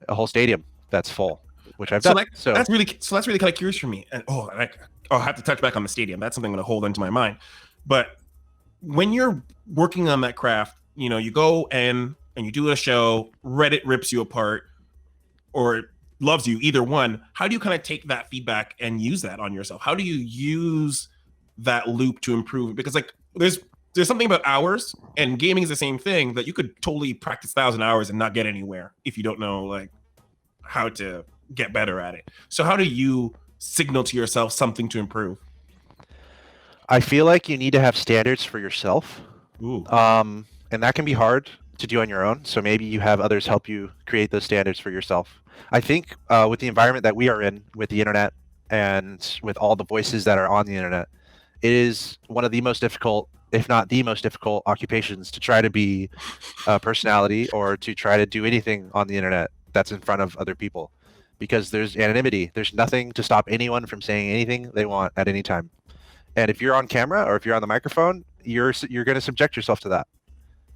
a whole stadium that's full, which I've done. That's really kind of curious for me. And I'll have to touch back on the stadium. That's something I'm going to hold into my mind. But when you're working on that craft, you go and you do a show, Reddit rips you apart or loves you, either one. How do you kind of take that feedback and use that on yourself? How do you use that loop to improve? Because like there's something about hours, and gaming is the same thing, that you could totally practice 1,000 hours and not get anywhere if you don't know like how to get better at it. So how do you signal to yourself something to improve? I feel like you need to have standards for yourself. Ooh. And that can be hard to do on your own. So maybe you have others help you create those standards for yourself. I think with the environment that we are in, with the internet and with all the voices that are on the internet, it is one of the most difficult, if not the most difficult occupations to try to be a personality or to try to do anything on the internet that's in front of other people, because there's anonymity. There's nothing to stop anyone from saying anything they want at any time. And if you're on camera or if you're on the microphone, you're going to subject yourself to that.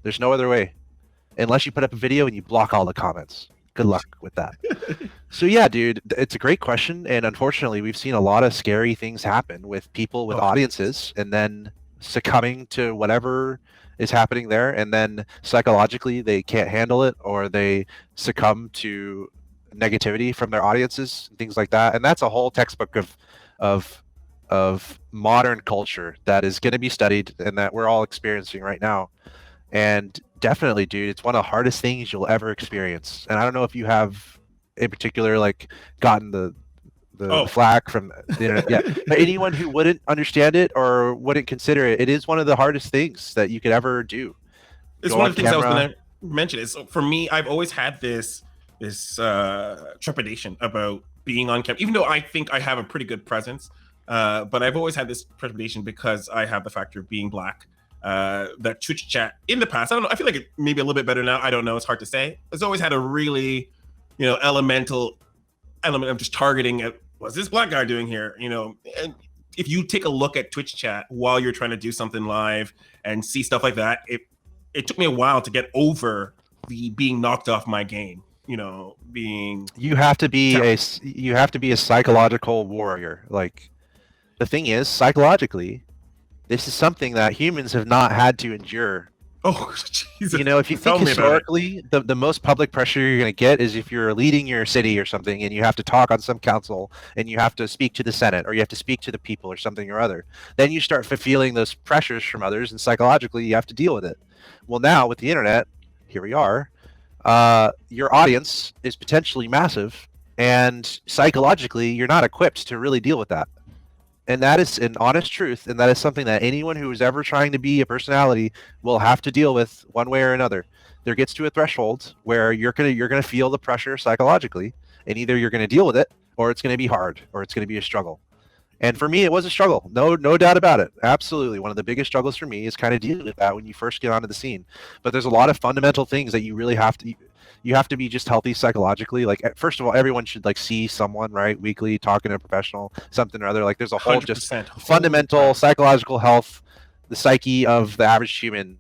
There's no other way, unless you put up a video and you block all the comments. Good luck with that. So yeah, dude, it's a great question. And unfortunately, we've seen a lot of scary things happen with people with audiences and then succumbing to whatever is happening there. And then psychologically, they can't handle it, or they succumb to negativity from their audiences, things like that. And that's a whole textbook of modern culture that is going to be studied and that we're all experiencing right now. And definitely, dude, it's one of the hardest things you'll ever experience. And I don't know if you have in particular like gotten the flack from the internet yet. But anyone who wouldn't understand it or wouldn't consider it, it is one of the hardest things that you could ever do. It's one of the things I was going to mention. Is for me, I've always had this trepidation about being on camera, even though I think I have a pretty good presence. But I've always had this trepidation because I have the factor of being black. That Twitch chat in the past, I don't know, I feel like it maybe a little bit better now. I don't know. It's hard to say. It's always had a really, elemental element of just targeting at what's this black guy doing here? And if you take a look at Twitch chat while you're trying to do something live and see stuff like that, it took me a while to get over the being knocked off my game. You know, being you have to be a psychological warrior. Like, the thing is, psychologically, this is something that humans have not had to endure. Oh, Jesus. You know, if you think historically, the most public pressure you're going to get is if you're leading your city or something and you have to talk on some council and you have to speak to the Senate or you have to speak to the people or something or other. Then you start feeling those pressures from others, and psychologically you have to deal with it. Well, now with the internet, here we are, your audience is potentially massive, and psychologically you're not equipped to really deal with that. And that is an honest truth, and that is something that anyone who is ever trying to be a personality will have to deal with one way or another. There gets to a threshold where you're gonna feel the pressure psychologically, and either you're gonna deal with it, or it's gonna be hard, or it's gonna be a struggle. And for me, it was a struggle, no doubt about it. Absolutely, one of the biggest struggles for me is kind of dealing with that when you first get onto the scene. But there's a lot of fundamental things that you really have to. You have to be just healthy psychologically. Like, first of all, everyone should like see someone, right, weekly, talking to a professional, something or other. Like, there's a whole just fundamental psychological health. The psyche of the average human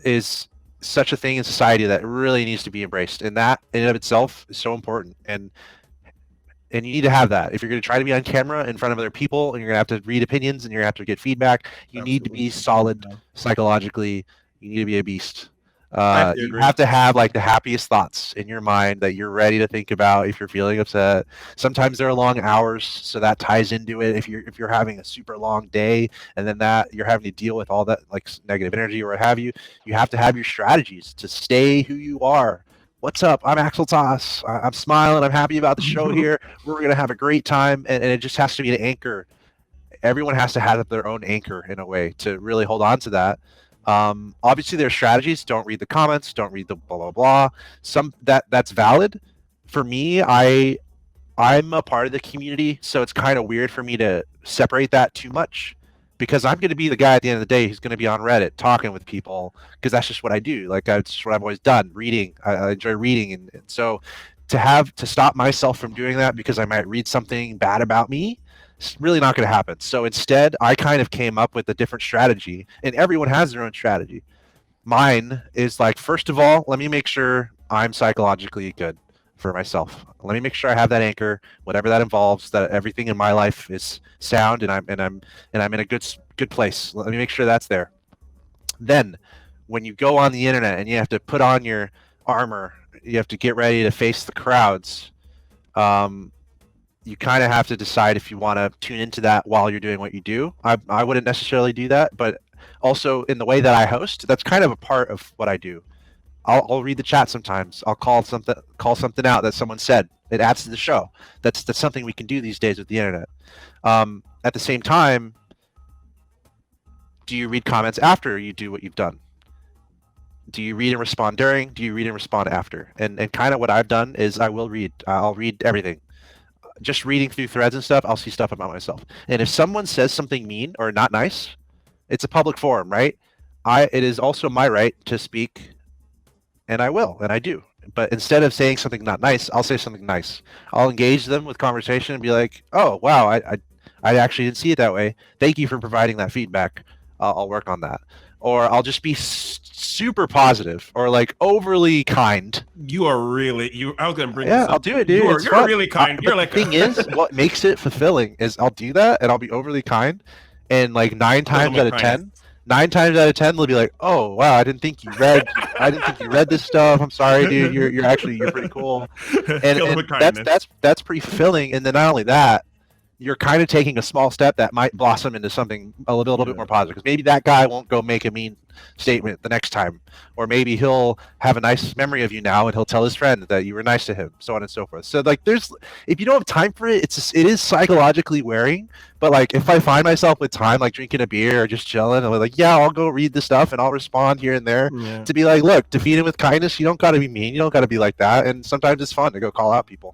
is such a thing in society that really needs to be embraced, and that in and of itself is so important. And you need to have that if you're going to try to be on camera in front of other people, and you're going to have to read opinions, and you're going to have to get feedback. You need to be solid psychologically. You need to be a beast. You have to have like the happiest thoughts in your mind that you're ready to think about if you're feeling upset. Sometimes there are long hours, so that ties into it. If you're having a super long day and then that you're having to deal with all that like negative energy or what have you, you have to have your strategies to stay who you are. What's up? I'm Axeltoss. I'm smiling. I'm happy about the show here. We're gonna have a great time, and it just has to be an anchor. Everyone has to have their own anchor in a way to really hold on to that. Obviously there's strategies. Don't read the comments, don't read the blah blah blah. That's valid. For me, I'm a part of the community, so it's kind of weird for me to separate that too much, because I'm going to be the guy at the end of the day who's going to be on Reddit talking with people, because that's just what I do. Like, that's just what I've always done. Reading, I enjoy reading, and so to stop myself from doing that because I might read something bad about me, it's really not going to happen. So instead, I kind of came up with a different strategy, and everyone has their own strategy. Mine is like, first of all, let me make sure I'm psychologically good for myself. Let me make sure I have that anchor, whatever that involves, that everything in my life is sound, and I'm in a good place. Let me make sure that's there. Then, when you go on the internet and you have to put on your armor, you have to get ready to face the crowds. You kind of have to decide if you want to tune into that while you're doing what you do. I wouldn't necessarily do that, but also in the way that I host, that's kind of a part of what I do. I'll read the chat sometimes. I'll call something out that someone said. It adds to the show. That's something we can do these days with the internet. At the same time, do you read comments after you do what you've done? Do you read and respond during? Do you read and respond after? And kind of what I've done is I'll read everything. Just reading through threads and stuff, I'll see stuff about myself. And if someone says something mean or not nice, it's a public forum, right? It is also my right to speak, and I will, and I do. But instead of saying something not nice, I'll say something nice. I'll engage them with conversation and be like, oh, wow, I actually didn't see it that way. Thank you for providing that feedback. I'll work on that. Or I'll just be super positive or like overly kind. You are really I was gonna bring. Yeah, I'll do it, dude. You're really kind. You're like the thing is, what makes it fulfilling is I'll do that and I'll be overly kind, and like 9 times out of 10, they'll be like, oh wow, I didn't think you read this stuff. I'm sorry, dude. You're pretty cool. And that's pretty fulfilling. And then not only that, you're kind of taking a small step that might blossom into something a little bit more positive. Because maybe that guy won't go make a mean statement the next time, or maybe he'll have a nice memory of you now, and he'll tell his friend that you were nice to him, so on and so forth. So like, if you don't have time for it, it is psychologically wearing. But like, if I find myself with time, like drinking a beer or just chilling, I'm like, yeah, I'll go read the stuff and I'll respond here and there to be like, look, defeat him with kindness. You don't got to be mean. You don't got to be like that. And sometimes it's fun to go call out people.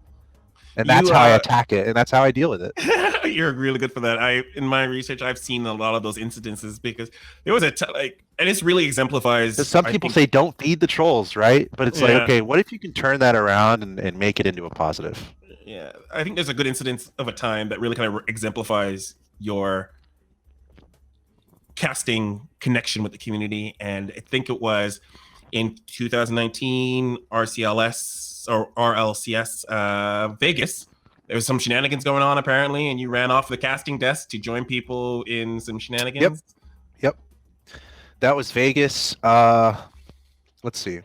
And that's how I attack it, and that's how I deal with it. You're really good for that. In my research, I've seen a lot of those incidences, because there was and it's really exemplifies. Some people say don't feed the trolls, right? But it's like, okay, what if you can turn that around and make it into a positive? Yeah, I think there's a good incident of a time that really kind of exemplifies your casting connection with the community, and I think it was in 2019 RCLS or RLCS Vegas. There was some shenanigans going on apparently, and you ran off the casting desk to join people in some Yep. shenanigans. Yep. That was Vegas. Let's see.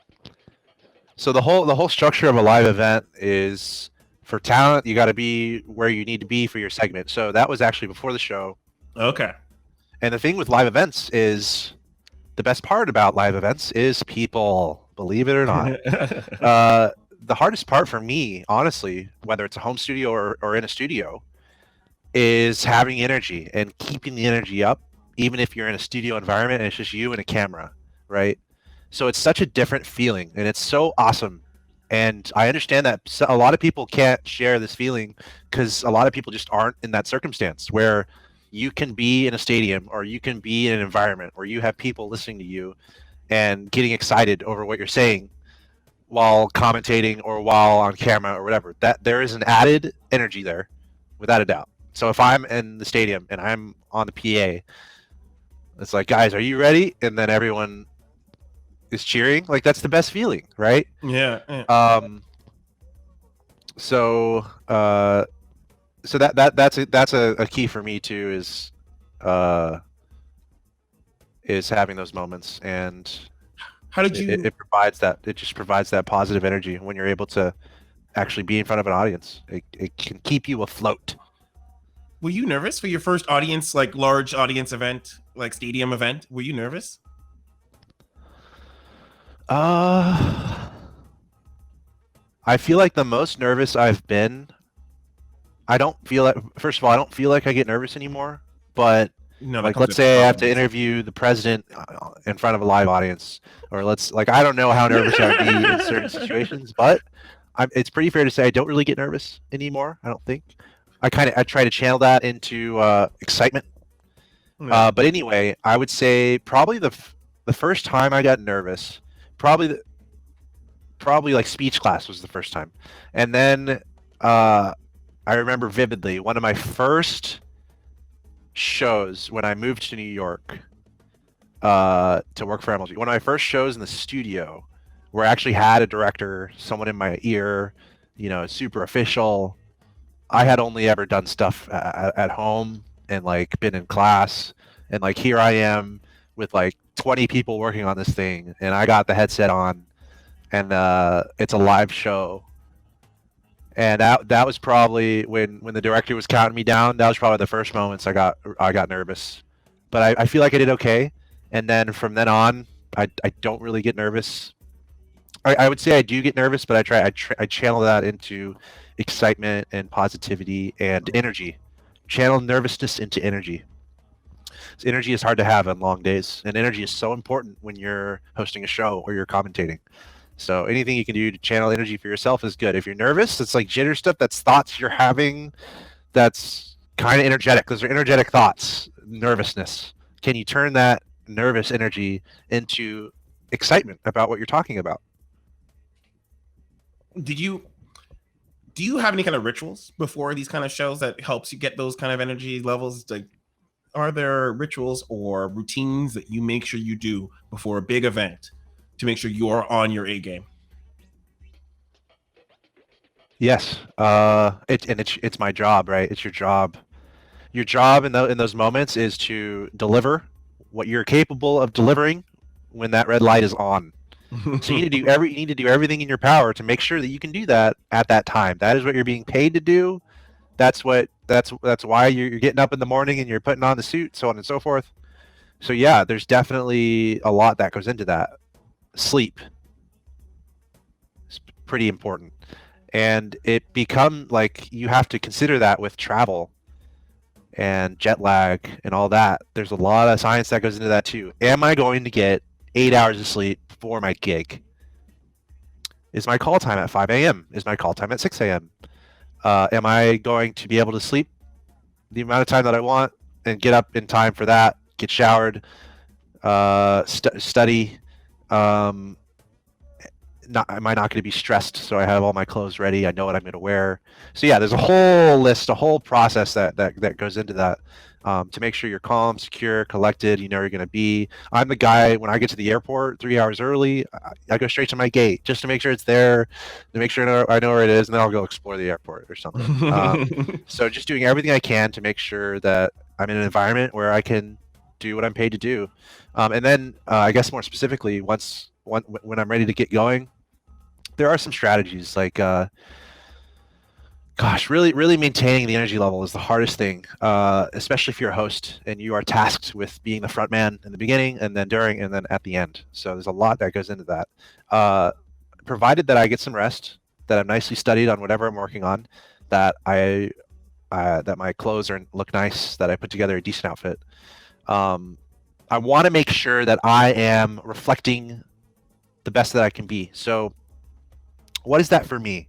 So the whole structure of a live event is for talent, you got to be where you need to be for your segment. So that was actually before the show. Okay. And the thing with live events is the best part about live events is people, believe it or not. The hardest part for me, honestly, whether it's a home studio or in a studio, is having energy and keeping the energy up, even if you're in a studio environment and it's just you and a camera, right? So it's such a different feeling and it's so awesome. And I understand that a lot of people can't share this feeling because a lot of people just aren't in that circumstance where you can be in a stadium or you can be in an environment where you have people listening to you and getting excited over what you're saying while commentating or while on camera or whatever. That there is an added energy there, without a doubt. So if I'm in the stadium and I'm on the PA, it's like, guys, are you ready? And then everyone is cheering. Like that's the best feeling, right? Yeah. So that's a key for me too is having those moments, and How did you? it provides that, it just provides that positive energy when you're able to actually be in front of an audience. It can keep you afloat. Were you nervous for your first audience, like large audience event, like stadium event? Were you nervous? I feel like the most nervous I've been. I don't feel like. First of all, I don't feel like I get nervous anymore. But No, that like, comes let's with say I have to problems. interview the president in front of a live audience, or I don't know how nervous I would be in certain situations, but it's pretty fair to say I don't really get nervous anymore. I don't think. I try to channel that into excitement. Yeah. But anyway, I would say probably the first time I got nervous, probably like speech class was the first time, and then I remember vividly one of my first shows when I moved to New York to work for MLG. One of my first shows in the studio, where I actually had a director, someone in my ear, super official. I had only ever done stuff at home and like been in class, and like here I am with like 20 people working on this thing, and I got the headset on, and it's a live show, and that was probably when the director was counting me down. That was probably the first moments I got nervous, but I feel like I did okay, and then from then on I don't really get nervous. I would say I do get nervous, but I channel that into excitement and positivity and energy. Channel nervousness into energy. So energy is hard to have on long days, and energy is so important when you're hosting a show or you're commentating. So anything you can do to channel energy for yourself is good. If you're nervous, it's like jitter stuff. That's thoughts you're having. That's kind of energetic. Those are energetic thoughts. Nervousness. Can you turn that nervous energy into excitement about what you're talking about? Do you have any kind of rituals before these kind of shows that helps you get those kind of energy levels? Like, are there rituals or routines that you make sure you do before a big event to make sure you are on your A game? Yes. It's my job, right? It's your job. Your job in those moments is to deliver what you're capable of delivering when that red light is on. So you need to do everything in your power to make sure that you can do that at that time. That is what you're being paid to do. That's why you're getting up in the morning and you're putting on the suit, so on and so forth. So yeah, there's definitely a lot that goes into that. Sleep is pretty important, and it become like you have to consider that with travel and jet lag and all that. There's a lot of science that goes into that too. Am I going to get 8 hours of sleep for my gig? Is my call time at 5 a.m.? Is my call time at 6 a.m.? Am I going to be able to sleep the amount of time that I want and get up in time for that, get showered, study? am I not going to be stressed? So I have all my clothes ready. I know what I'm going to wear. So yeah, there's a whole list, a whole process that goes into that to make sure you're calm, secure, collected. You know where you're going to be. I'm the guy when I get to the airport 3 hours early. I go straight to my gate just to make sure it's there, to make sure I know where it is, and then I'll go explore the airport or something. So just doing everything I can to make sure that I'm in an environment where I can do what I'm paid to do. And then I guess more specifically, when I'm ready to get going, there are some strategies like, really maintaining the energy level is the hardest thing, especially if you're a host and you are tasked with being the front man in the beginning and then during and then at the end. So there's a lot that goes into that. Provided that I get some rest, that I'm nicely studied on whatever I'm working on, that that my clothes look nice, that I put together a decent outfit. I want to make sure that I am reflecting the best that I can be. So what is that for me?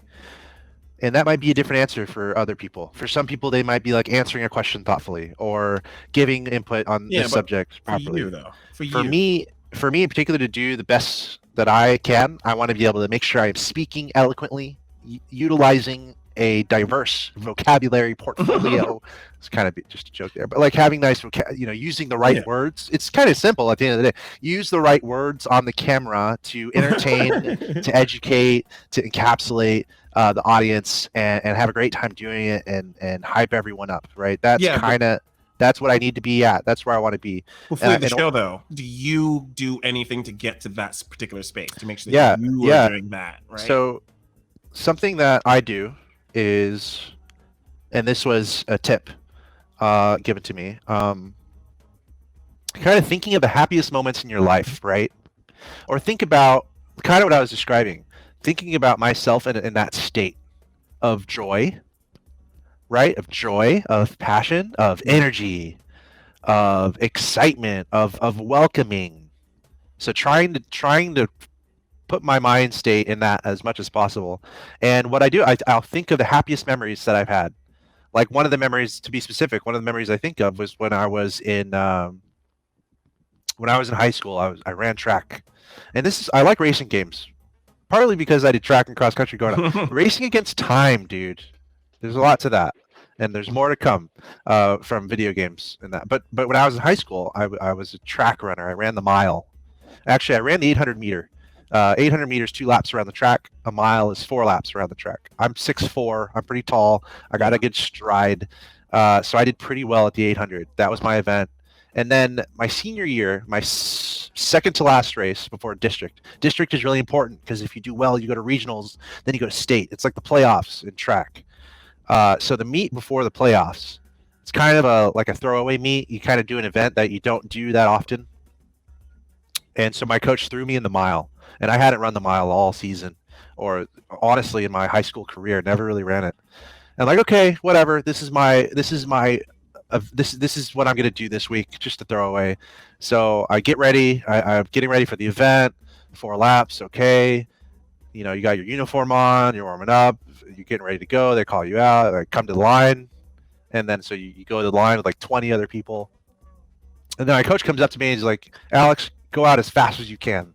And that might be a different answer for other people. For some people, they might be like answering a question thoughtfully or giving input on the subject properly. For me in particular, to do the best that I can, I want to be able to make sure I'm speaking eloquently, utilizing a diverse vocabulary portfolio. It's kind of just a joke there, but like having nice using the right words. It's kind of simple at the end of the day. Use the right words on the camera to entertain, to educate, to encapsulate the audience, and have a great time doing it, and hype everyone up. Right? That's what I need to be at. That's where I want to be. Before the show, though, do you do anything to get to that particular space to make sure that you are doing that? Right. So something that I do is, and this was a tip given to me, kind of thinking of the happiest moments in your life, right? Or think about kind of what I was describing, thinking about myself in that state of joy, right? Of joy, of passion, of energy, of excitement, of welcoming. So trying to put my mind state in that as much as possible. And what I do, I'll think of the happiest memories that I've had. Like one of the memories, to be specific, one of the memories I think of was when I was in high school. I ran track, and I like racing games, partly because I did track and cross country growing up. Racing against time, dude. There's a lot to that, and there's more to come from video games and that. But when I was in high school, I was a track runner. I ran the mile. Actually, I ran the 800 meter. 800 meters, 2 laps around the track. A mile is 4 laps around the track. I'm 6'4". I'm pretty tall. I got a good stride. So I did pretty well at the 800. That was my event. And then my senior year, my second to last race before district. District is really important because if you do well, you go to regionals, then you go to state. It's like the playoffs in track. So the meet before the playoffs, it's kind of like a throwaway meet. You kind of do an event that you don't do that often. And so my coach threw me in the mile. And I hadn't run the mile all season, or honestly in my high school career, never really ran it. And like, okay, whatever. This is what I'm going to do this week, just to throw away. So I get ready. I'm getting ready for the event. 4 laps, okay. You got your uniform on. You're warming up. You're getting ready to go. They call you out. I come to the line, and then so you go to the line with like 20 other people. And then my coach comes up to me and he's like, "Alex, go out as fast as you can."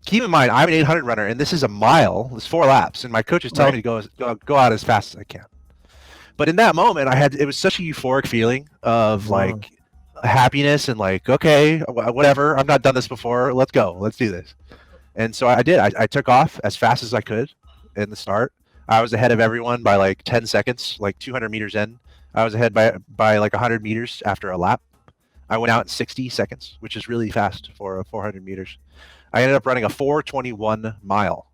Keep in mind, I'm an 800 runner, and this is a mile. It's 4 laps, and my coach is telling me to go out as fast as I can. But in that moment, it was such a euphoric feeling of like happiness and like, okay, whatever. I've not done this before. Let's go. Let's do this. And so I did. I took off as fast as I could in the start. I was ahead of everyone by like 10 seconds, like 200 meters in. I was ahead by like 100 meters after a lap. I went out in 60 seconds, which is really fast for 400 meters. I ended up running a 4:21 mile,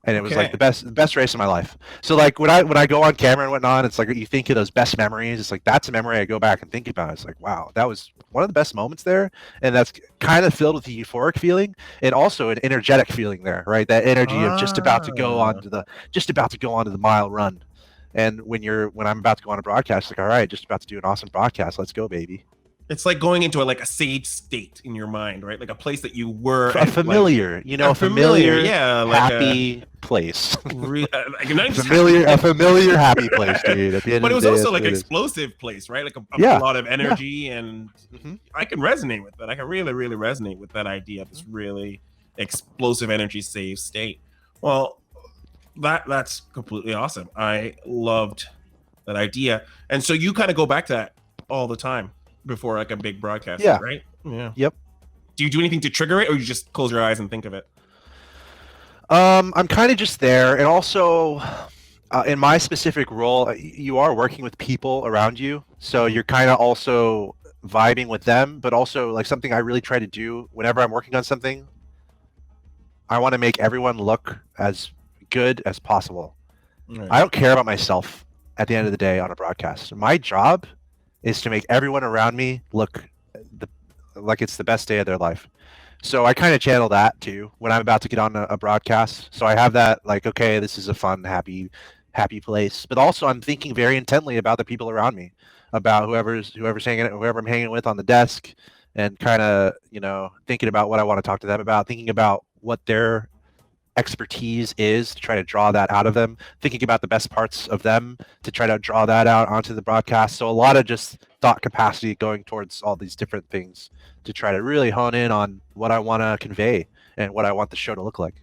and it was like the best race of my life. So like when I go on camera and whatnot, it's like you think of those best memories. It's like that's a memory I go back and think about. It's like, wow, that was one of the best moments there, and that's kind of filled with a euphoric feeling and also an energetic feeling there, right? That energy of just about to go onto the mile run. And when I'm about to go on a broadcast, like, all right, just about to do an awesome broadcast. Let's go, baby. It's like going into a sage state in your mind, right? Like a place that you were a familiar, a familiar, happy place. Like a familiar, happy place, dude. At the end but it was of the day, also like an explosive place, right? Like a lot of energy, and I can resonate with that. I can really, really resonate with that idea. It's really explosive energy save state. Well, that's completely awesome. I loved that idea. And so you kind of go back to that all the time before like a big broadcast, Yeah. right? Yeah. Yep. Do you do anything to trigger it, or you just close your eyes and think of it? I'm kind of just there, and also in my specific role, you are working with people around you, so you're kind of also vibing with them, but also like something I really try to do whenever I'm working on something. I want to make everyone look as good as possible. Right. I don't care about myself at the end of the day on a broadcast. My job is to make everyone around me look like it's the best day of their life. So I kind of channel that too when I'm about to get on a broadcast. So I have that like, okay, this is a fun, happy place. But also I'm thinking very intently about the people around me, about whoever's whoever I'm hanging with on the desk, and kind of, thinking about what I want to talk to them about, thinking about what their expertise is to try to draw that out of them, thinking about the best parts of them to try to draw that out onto the broadcast. So a lot of just thought capacity going towards all these different things to try to really hone in on what I want to convey and what I want the show to look like.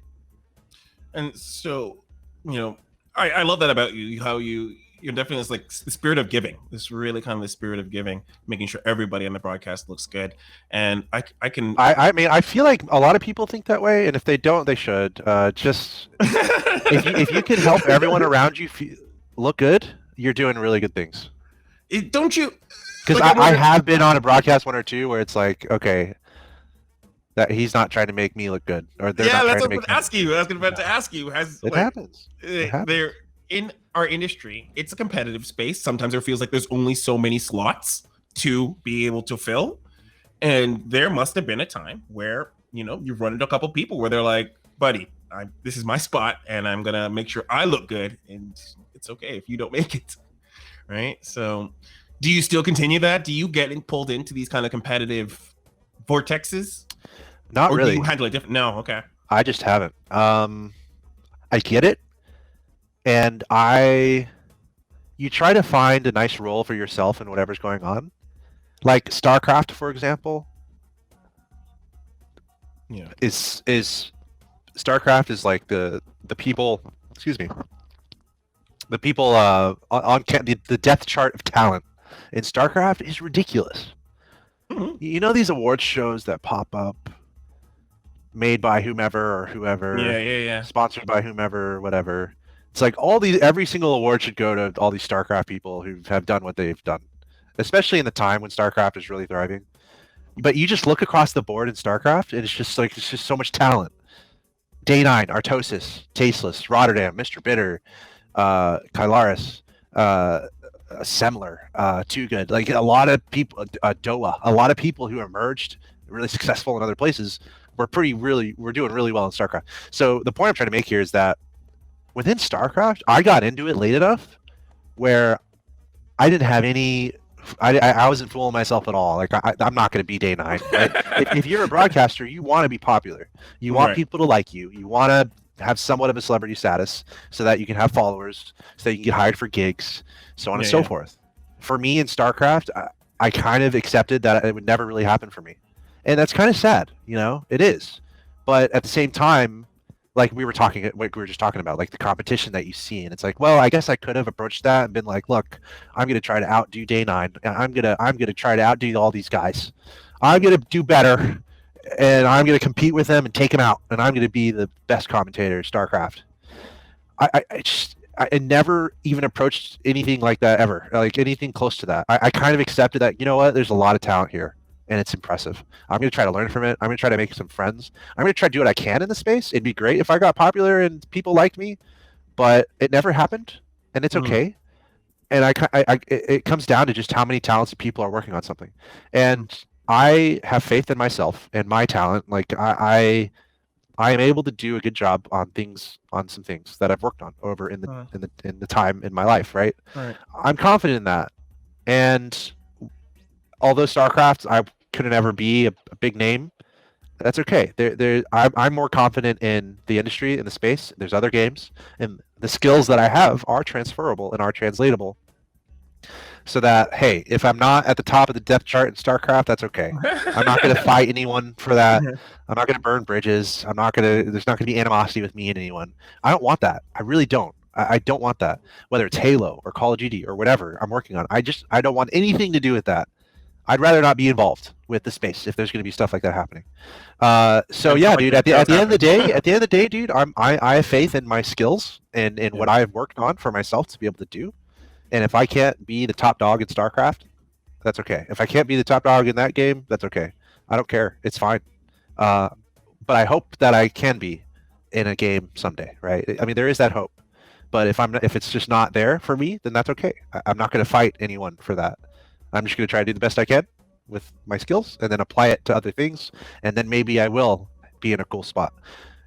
And so, I love that about you, how you're definitely this like the spirit of giving, this really kind of the spirit of giving, making sure everybody on the broadcast looks good. And I mean, I feel like a lot of people think that way, and if they don't, they should. Just if you can help everyone around you look good, you're doing really good things. Don't you? Because I have been on a broadcast one or two where it's like, okay, that he's not trying to make me look good, or they're not trying to make me. I was about to ask you. It happens. They're in our industry. It's a competitive space. Sometimes it feels like there's only so many slots to be able to fill, and there must have been a time where you've run into a couple people where they're like, "Buddy, this is my spot, and I'm gonna make sure I look good, and it's okay if you don't make it." Right? So. Do you still continue that? Do you get pulled into these kind of competitive vortexes? Not really. Or do you handle it different? No, okay. I just haven't. I get it, and you try to find a nice role for yourself in whatever's going on. Like StarCraft, for example. Yeah. Is StarCraft is like the people. Excuse me. The people on the depth chart of talent in StarCraft is ridiculous. Mm-hmm. These awards shows that pop up, made by whomever or whoever, yeah, sponsored by whomever or whatever. It's like every single award should go to all these StarCraft people who have done what they've done, especially in the time when StarCraft is really thriving. But you just look across the board in StarCraft, and it's just so much talent. Day9, Artosis, Tasteless, Rotterdam, Mr. Bitter, Kylaris, Semler, Too Good, like a lot of people, Doa, a lot of people who emerged really successful in other places were doing really well in StarCraft. So the point I'm trying to make here is that within StarCraft, I got into it late enough where I didn't have any. I wasn't fooling myself at all. Like I'm not going to be Day9. Right? if you're a broadcaster, you want to be popular. You want people to like you. You want to have somewhat of a celebrity status so that you can have followers, so that you can get hired for gigs, so on and so forth. For me in StarCraft, I kind of accepted that it would never really happen for me. And that's kind of sad, it is. But at the same time, like we were just talking about, like the competition that you see, and it's like, well, I guess I could have approached that and been like, look, I'm going to try to outdo Day9. I'm going to try to outdo all these guys. I'm going to do better. And I'm going to compete with them and take them out, and I'm going to be the best commentator in StarCraft. I never even approached anything like that ever, like anything close to that. I kind of accepted that, there's a lot of talent here, and it's impressive. I'm going to try to learn from it. I'm going to try to make some friends. I'm going to try to do what I can in the space. It'd be great if I got popular and people liked me, but it never happened, and it's okay. And it comes down to just how many talented people are working on something, and I have faith in myself and my talent. Like I am able to do a good job on some things that I've worked on over in the time in my life. Right. I'm confident in that. And although StarCraft, I couldn't ever be a big name. That's okay. I'm more confident in the industry, in the space. There's other games, and the skills that I have are transferable and are translatable. so that, hey, if I'm not at the top of the depth chart in StarCraft, that's okay. I'm not going to fight anyone for that. I'm not going to burn bridges. There's not going to be animosity with me and anyone. I don't want that. I really don't. I don't want that. Whether it's Halo or Call of Duty or whatever I'm working on, I don't want anything to do with that. I'd rather not be involved with the space if there's going to be stuff like that happening. So yeah, dude. At the end of the day, dude, I have faith in my skills and in what I've worked on for myself to be able to do. And if I can't be the top dog in StarCraft, that's okay. If I can't be the top dog in that game, that's okay. I don't care. It's fine. But I hope that I can be in a game someday, right? I mean, there is that hope. But if it's just not there for me, then that's okay. I'm not going to fight anyone for that. I'm just going to try to do the best I can with my skills and then apply it to other things. And then maybe I will be in a cool spot.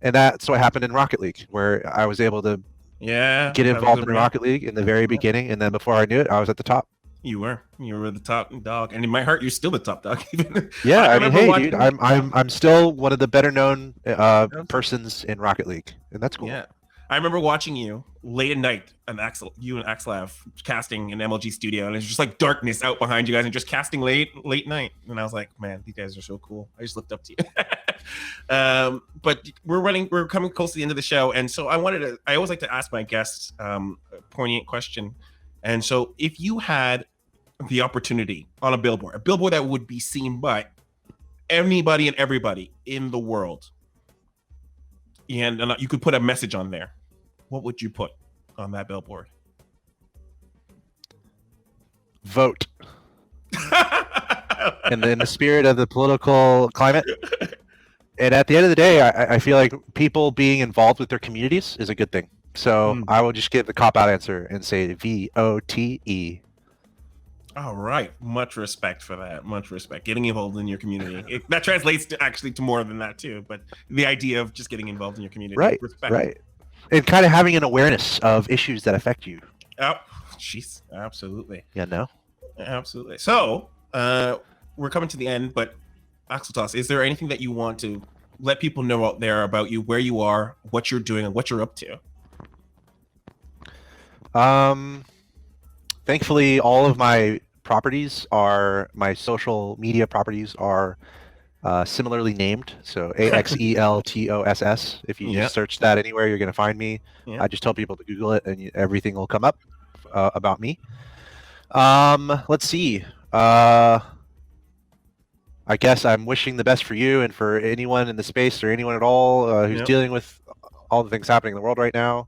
And that's what happened in Rocket League, where I was able to get involved in Rocket League in the very beginning. And then before I knew it, I was at the top. You were the top dog. And in my heart, you're still the top dog. Yeah, I mean, hey, dude, I'm still one of the better known persons in Rocket League. And that's cool. Yeah. I remember watching you late at night, you and Axel have casting in MLG Studio, and it's just like darkness out behind you guys, and just casting late night. And I was like, man, these guys are so cool. I just looked up to you. But we're coming close to the end of the show, and so I always like to ask my guests a poignant question. And so, if you had the opportunity on a billboard that would be seen by anybody and everybody in the world, and you could put a message on there, what would you put on that billboard? Vote. And in the spirit of the political climate. And at the end of the day, I feel like people being involved with their communities is a good thing. So I will just give the cop-out answer and say VOTE. All right. Much respect for that. Much respect. Getting involved in your community. That translates to more than that too. But the idea of just getting involved in your community. Right. Respect. Right. And kind of having an awareness of issues that affect you. Oh, jeez. Absolutely. Yeah, no? Absolutely. So we're coming to the end, but Axeltoss, is there anything that you want to let people know out there about you, where you are, what you're doing, and what you're up to? Thankfully, all of my social media properties are similarly named. So AXELTOSS. If you just search that anywhere, you're going to find me. I just tell people to Google it and everything will come up about me. Let's see. I guess I'm wishing the best for you and for anyone in the space or anyone at all who's dealing with all the things happening in the world right now.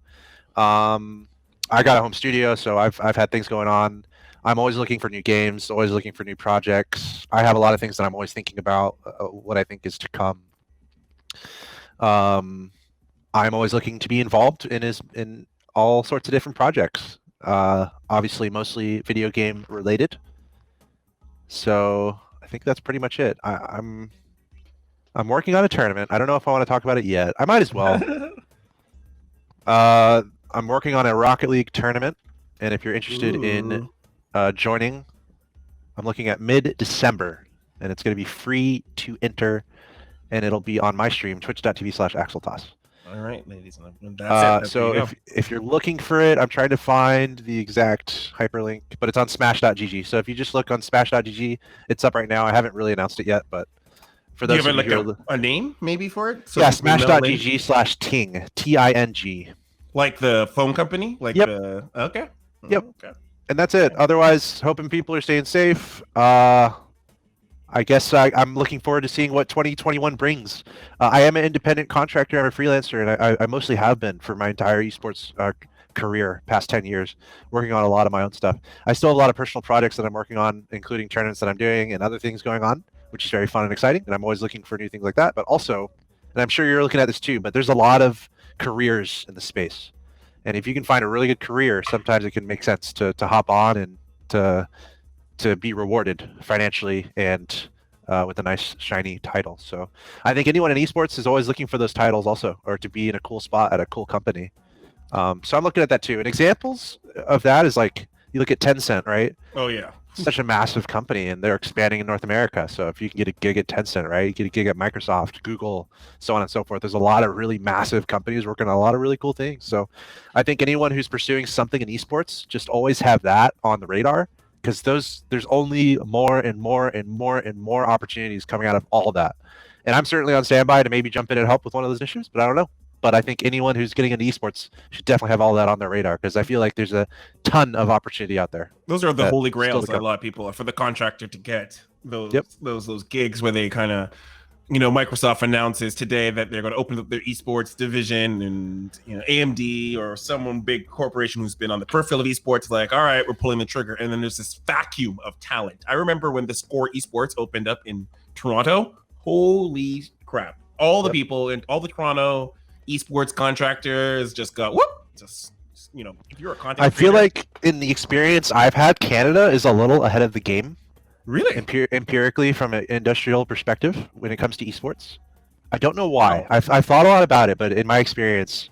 I got a home studio, so I've had things going on. I'm always looking for new games, always looking for new projects. I have a lot of things that I'm always thinking about, what I think is to come. I'm always looking to be involved in all sorts of different projects. Obviously, mostly video game related. So I think that's pretty much it. I'm working on a tournament. I don't know if I want to talk about it yet. I might as well. I'm working on a Rocket League tournament, and if you're interested in joining, I'm looking at mid-December, and it's going to be free to enter, and it'll be on my stream, twitch.tv/Axeltoss. All right, ladies and gentlemen. That's it. So if you're looking for it, I'm trying to find the exact hyperlink, but it's on smash.gg. So if you just look on smash.gg, it's up right now. I haven't really announced it yet, but for those of you a name maybe for it? So yeah, smash.gg/ting, Ting. Like the phone company? Like okay. Yep. Okay. And that's it. Otherwise, hoping people are staying safe. I guess I'm looking forward to seeing what 2021 brings. I am an independent contractor. I'm a freelancer, and I mostly have been for my entire esports career, past 10 years, working on a lot of my own stuff. I still have a lot of personal projects that I'm working on, including tournaments that I'm doing and other things going on, which is very fun and exciting. And I'm always looking for new things like that. But also, and I'm sure you're looking at this too, but there's a lot of careers in the space. And if you can find a really good career, sometimes it can make sense to hop on and to be rewarded financially and with a nice shiny title. So I think anyone in esports is always looking for those titles also, or to be in a cool spot at a cool company. So I'm looking at that too. And examples of that is like, you look at Tencent, right? Oh yeah. Such a massive company, and they're expanding in North America. So if you can get a gig at Tencent, right, you get a gig at Microsoft, Google, so on and so forth. There's a lot of really massive companies working on a lot of really cool things. So I think anyone who's pursuing something in esports, just always have that on the radar because there's only more and more and more and more opportunities coming out of all that. And I'm certainly on standby to maybe jump in and help with one of those initiatives, but I don't know. But I think anyone who's getting into esports should definitely have all that on their radar, because I feel like there's a ton of opportunity out there. Those are the holy grails that a lot of people are for the contractor to get those gigs where they kind of, Microsoft announces today that they're going to open up their esports division, and AMD or someone big corporation who's been on the peripheral of esports, like, all right, we're pulling the trigger, and then there's this vacuum of talent. I remember when the Score Esports opened up in Toronto. Holy crap! All the people and all the Toronto esports contractors just got if you're a content I feel like in the experience I've had, Canada is a little ahead of the game. Really? Empirically, from an industrial perspective, when it comes to esports. I don't know why. I've thought a lot about it, but in my experience,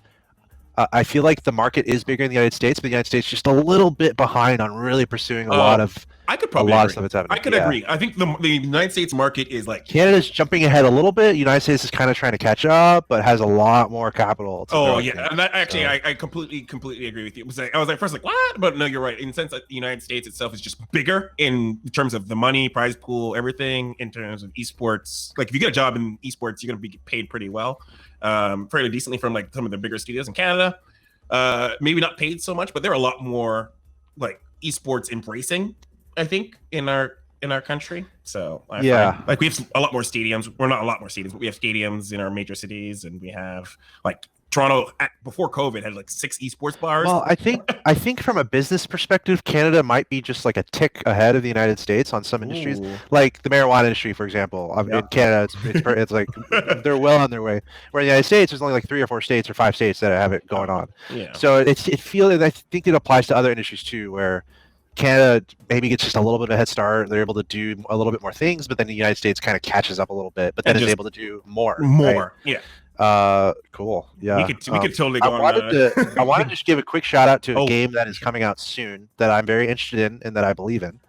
I feel like the market is bigger in the United States, but the United States is just a little bit behind on really pursuing a lot of. I could probably agree. Of stuff that's happening. I could agree. I think the United States market is like Canada's jumping ahead a little bit. United States is kind of trying to catch up, but has a lot more capital. And that actually, I completely agree with you. I was like first like what, but no, you're right. In the sense that the United States itself is just bigger in terms of the money, prize pool, everything. In terms of esports, like if you get a job in esports, you're going to be paid pretty well, fairly decently from like some of the bigger studios in Canada. Maybe not paid so much, but they're a lot more like esports embracing, I think, in our country. So I find, like we have a lot more stadiums. We're not a lot more stadiums, but we have stadiums in our major cities, and we have like Toronto before COVID had like 6 esports bars. Well, I think from a business perspective, Canada might be just like a tick ahead of the United States on some industries, like the marijuana industry, for example. In Canada, it's like they're well on their way. Where in the United States, there's only like 3 or 4 states or 5 states that have it going on. Yeah. So I think it applies to other industries too, where Canada maybe gets just a little bit of a head start. They're able to do a little bit more things, but then the United States kind of catches up a little bit, but then is able to do more. Right? Yeah. Cool. Yeah. We could totally go I wanted to just give a quick shout out to a game that is coming out soon that I'm very interested in and that I believe in.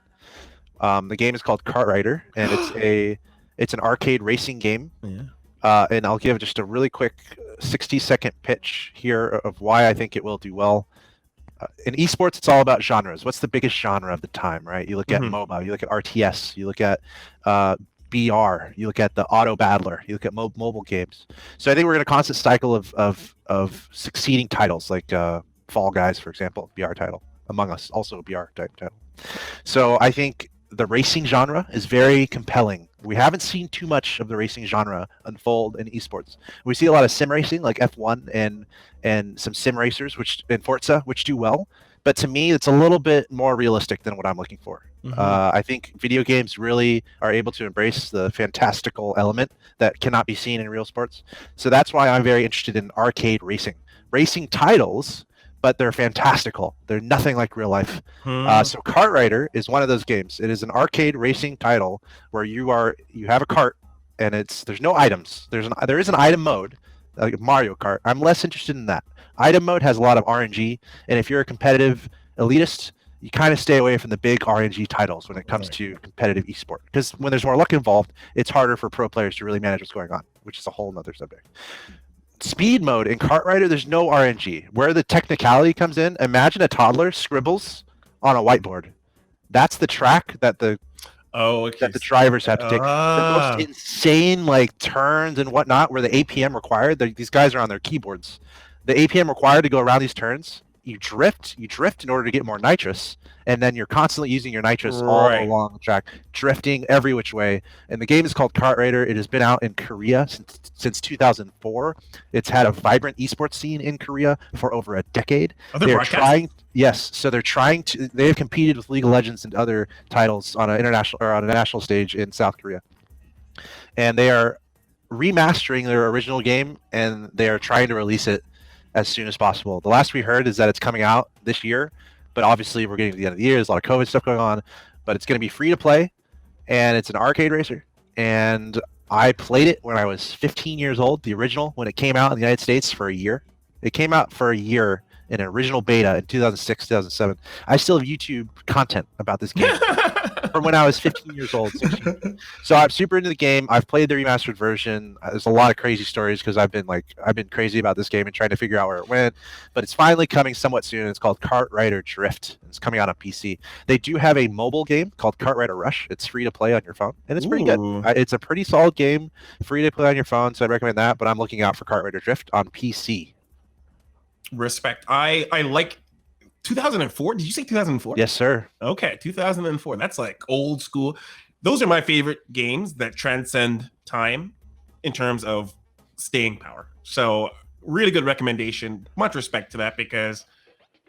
The game is called Kartrider, and it's an arcade racing game. Yeah. And I'll give just a really quick 60-second pitch here of why I think it will do well. In esports, it's all about genres. What's the biggest genre of the time, right? You look at MOBA, you look at RTS, you look at BR, you look at the auto battler, you look at mobile games. So I think we're in a constant cycle of succeeding titles, like Fall Guys, for example, BR title. Among Us, also a BR type title. So I think the racing genre is very compelling. We haven't seen too much of the racing genre unfold in esports. We see a lot of sim racing, like F1 and some sim racers, in Forza, which do well. But to me, it's a little bit more realistic than what I'm looking for. I think video games really are able to embrace the fantastical element that cannot be seen in real sports. So that's why I'm very interested in arcade racing titles, but they're fantastical. They're nothing like real life. So Kartrider is one of those games. It is an arcade racing title where you have a cart, and there's no items. There is an item mode, like Mario Kart. I'm less interested in that. Item mode has a lot of RNG, and if you're a competitive elitist, you kind of stay away from the big RNG titles when it comes to competitive esport, because when there's more luck involved, it's harder for pro players to really manage what's going on, which is a whole nother subject. Speed mode in Kartrider, there's no RNG. Where the technicality comes in, imagine a toddler scribbles on a whiteboard. That's the track that the drivers have to take. The most insane turns and whatnot, where the APM required. These guys are on their keyboards. The APM required to go around these turns. You drift in order to get more nitrous, and then you're constantly using your nitrous all along the track, drifting every which way. And the game is called Kartrider. It has been out in Korea since 2004. It's had a vibrant esports scene in Korea for over a decade. They're trying, so they're trying to. They have competed with League of Legends and other titles on a national stage in South Korea, and they are remastering their original game, and they are trying to release it as soon as possible. The last we heard is that it's coming out this year, but obviously we're getting to the end of the year. There's a lot of COVID stuff going on, but it's going to be free to play, and it's an arcade racer. And I played it when I was 15 years old, the original, when it came out in the United States for a year. It came out for a year in an original beta in 2006, 2007. I still have YouTube content about this game. from when I was 15 years old, 16. So I'm super into the game. I've played the remastered version. There's a lot of crazy stories because I've been crazy about this game and trying to figure out where it went. But it's finally coming somewhat soon. It's called Kartrider Drift. It's coming out on PC. They do have a mobile game called Kartrider Rush. It's free to play on your phone, and it's pretty good. It's a pretty solid game, free to play on your phone. So I'd recommend that. But I'm looking out for Kartrider Drift on PC. Respect. I like 2004. Did you say 2004? Yes, sir. Okay, 2004. That's like old school. Those are my favorite games that transcend time in terms of staying power. So really good recommendation. Much respect to that, because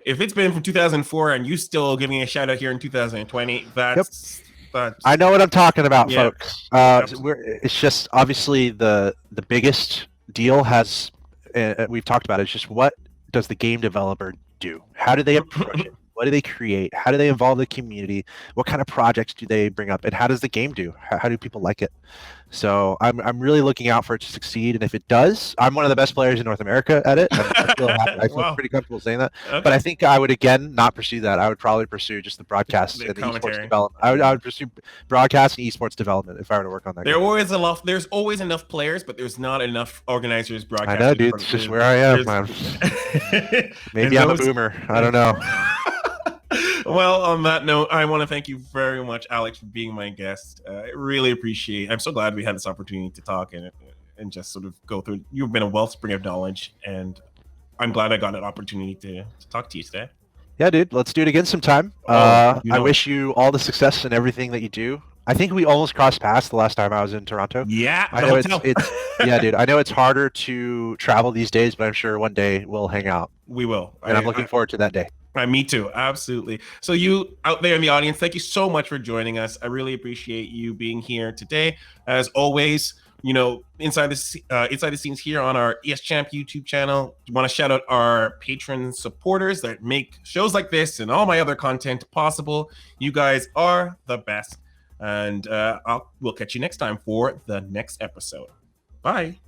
if it's been from 2004 and you still giving a shout out here in 2020, that's I know what I'm talking about, Yeah. folks. It's just obviously the biggest deal has we've talked about it. It's just, what does the game developer do? How do they approach it? What do they create? How do they involve the community? What kind of projects do they bring up? And how does the game do? How do people like it? So I'm really looking out for it to succeed. And if it does, I'm one of the best players in North America at it. I feel Wow. pretty comfortable saying that. Okay. But I think I would, again, not pursue that. I would probably pursue just the broadcast The and the esports commentary. development. I would pursue broadcast and esports development if I were to work on that. There's always enough players, but there's not enough organizers broadcasters. I know, dude. It's just where I am, man. Maybe I'm a boomer. I don't know. Well, on that note, I want to thank you very much, Alex, for being my guest. I really appreciate it. I'm so glad we had this opportunity to talk and just sort of go through. You've been a wellspring of knowledge, and I'm glad I got an opportunity to talk to you today. Yeah, dude. Let's do it again sometime. I wish you all the success in everything that you do. I think we almost crossed paths the last time I was in Toronto. Yeah, I know it's yeah, dude. I know it's harder to travel these days, but I'm sure one day we'll hang out. We will. And I'm looking forward to that day. Me too. Absolutely. So you out there in the audience, thank you so much for joining us. I really appreciate you being here today. As always, inside the scenes here on our ESChamp YouTube channel, I want to shout out our patron supporters that make shows like this and all my other content possible. You guys are the best. And we'll catch you next time for the next episode. Bye.